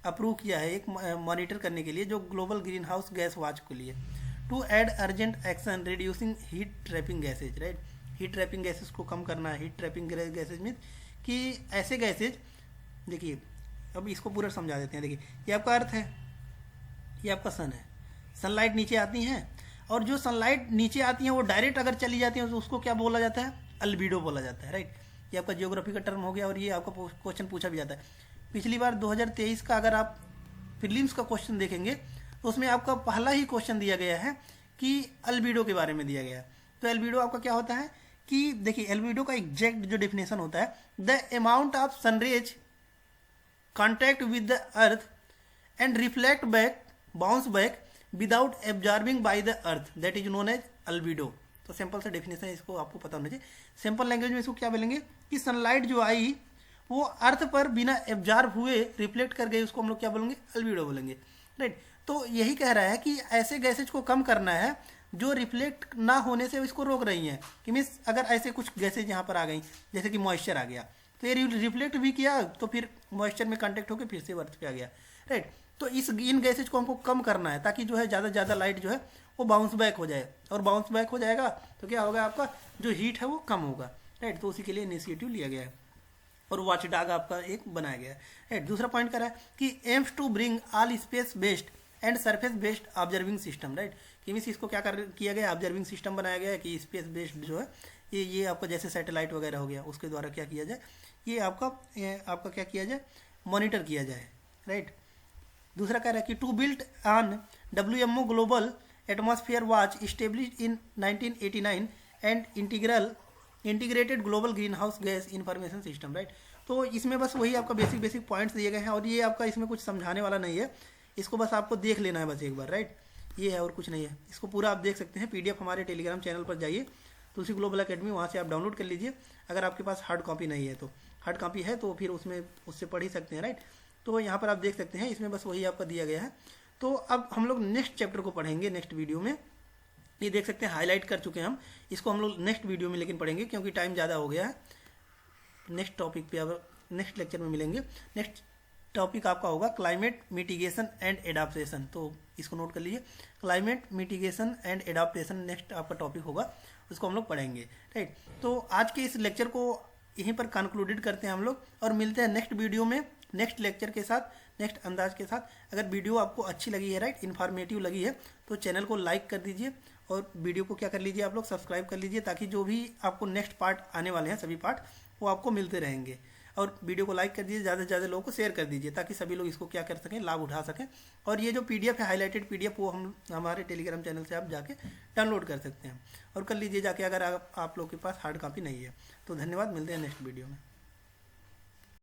अप्रूव किया है एक मॉनिटर करने के लिए, जो global green house gas watch के लिए, to add urgent action reducing heat trapping gases, right. Heat trapping gases को कम करना है। हीट ट्रैपिंग गैसेज मीन कि ऐसे गैसेज, देखिए अब इसको पूरा समझा देते हैं। देखिए ये आपका अर्थ है, ये आपका सन है, सनलाइट नीचे आती हैं, और जो सनलाइट नीचे आती हैं वो डायरेक्ट अगर चली जाती हैं तो उसको क्या बोला जाता है, अल्बीडो बोला जाता है, राइट। ये आपका जियोग्राफी का टर्म हो गया, और ये आपका क्वेश्चन पूछा भी जाता है। पिछली बार 2023 का अगर आप प्रीलिम्स का क्वेश्चन देखेंगे तो उसमें आपका पहला ही क्वेश्चन दिया गया है कि अल्बीडो के बारे में दिया गया है। तो अल्बीडो आपका क्या होता है कि देखिए अल्बीडो का एग्जैक्ट जो डेफिनेशन होता है, the amount of sunrays contact with the earth and reflect back, bounce back without absorbing by the earth, that is known as albedo. तो सिंपल सा डेफिनेशन इसको आपको पता होना चाहिए। सिंपल लैंग्वेज में इसको क्या बोलेंगे कि सनलाइट जो आई वो अर्थ पर बिना एब्जॉर्ब हुए रिफ्लेक्ट कर गई, उसको हम लोग क्या बोलेंगे, अल्बीडो बोलेंगे, राइट। तो यही कह रहा है कि ऐसे गैसेज को कम करना है जो रिफ्लेक्ट ना होने से इसको रोक रही हैं। कि मीन्स अगर ऐसे कुछ गैसेज यहाँ पर आ गई, जैसे कि मॉइस्चर आ गया, तो ये रिफ्लेक्ट भी किया तो फिर मॉइस्चर में कांटेक्ट होकर फिर से अर्थ पे आ गया, राइट। तो इन गैसेज को हमको कम करना है ताकि जो है ज़्यादा से ज़्यादा लाइट जो है वो बाउंस बैक हो जाए, और बाउंस बैक हो जाएगा तो क्या होगा, आपका जो हीट है वो कम होगा, राइट। तो उसी के लिए इनिशिएटिव लिया गया है और वॉच डॉग आपका एक बनाया गया है, राइट। दूसरा पॉइंट कर रहा है कि aims to bring all space based and surface based observing system, right. कि मीन्स इसको क्या किया गया, ऑब्जर्विंग सिस्टम बनाया गया है कि स्पेस बेस्ड जो है ये आपका जैसे सैटेलाइट वगैरह हो गया उसके द्वारा क्या किया जाए, ये आपका क्या किया जाए, मॉनिटर किया जाए, राइट। दूसरा कह रहा है कि to build on WMO global atmosphere watch established in 1989 and integrated global green house gas information system, right. तो इसमें बस वही आपका बेसिक पॉइंट्स दिए गए हैं, और ये आपका इसमें कुछ समझाने वाला नहीं है, इसको बस आपको देख लेना है बस एक बार, राइट। ये है और कुछ नहीं है। इसको पूरा आप देख सकते हैं PDF हमारे टेलीग्राम चैनल पर जाइए, तुलसी ग्लोबल एकेडमी, वहाँ से आप डाउनलोड कर लीजिए। अगर आपके पास हार्ड कॉपी नहीं है तो, हार्ड कॉपी है तो फिर उससे पढ़ ही सकते हैं, राइट। तो यहाँ पर आप देख सकते हैं, इसमें बस वही आपका दिया गया है। तो अब हम लोग नेक्स्ट चैप्टर को पढ़ेंगे नेक्स्ट वीडियो में। ये देख सकते हैं हाईलाइट कर चुके हैं हम, इसको हम लोग नेक्स्ट वीडियो में लेकिन पढ़ेंगे क्योंकि टाइम ज़्यादा हो गया है। नेक्स्ट टॉपिक पे अब नेक्स्ट लेक्चर में मिलेंगे। नेक्स्ट टॉपिक आपका होगा क्लाइमेट मिटिगेशन एंड एडाप्टेशन, तो इसको नोट कर लीजिए, climate mitigation and adaptation next आपका टॉपिक होगा, उसको हम लोग पढ़ेंगे, राइट। तो आज के इस लेक्चर को यहीं पर कंक्लूडेड करते हैं हम लोग, और मिलते हैं नेक्स्ट वीडियो में नेक्स्ट लेक्चर के साथ, नेक्स्ट अंदाज के साथ। अगर वीडियो आपको अच्छी लगी है, राइट, इन्फॉर्मेटिव लगी है, तो चैनल को लाइक कर दीजिए और वीडियो को क्या कर लीजिए, आप लोग सब्सक्राइब कर लीजिए, ताकि जो भी आपको नेक्स्ट पार्ट आने वाले हैं सभी पार्ट वो आपको मिलते रहेंगे। और वीडियो को लाइक कर दीजिए, ज़्यादा से ज़्यादा लोगों को शेयर कर दीजिए, ताकि सभी लोग इसको क्या कर सकें, लाभ उठा सकें। और ये जो PDF है, हाईलाइटेड PDF, वो हमारे टेलीग्राम चैनल से आप जाके डाउनलोड कर सकते हैं और कर लीजिए जाके, अगर आप लोग के पास हार्ड कॉपी नहीं है। तो धन्यवाद, मिलते हैं नेक्स्ट वीडियो में।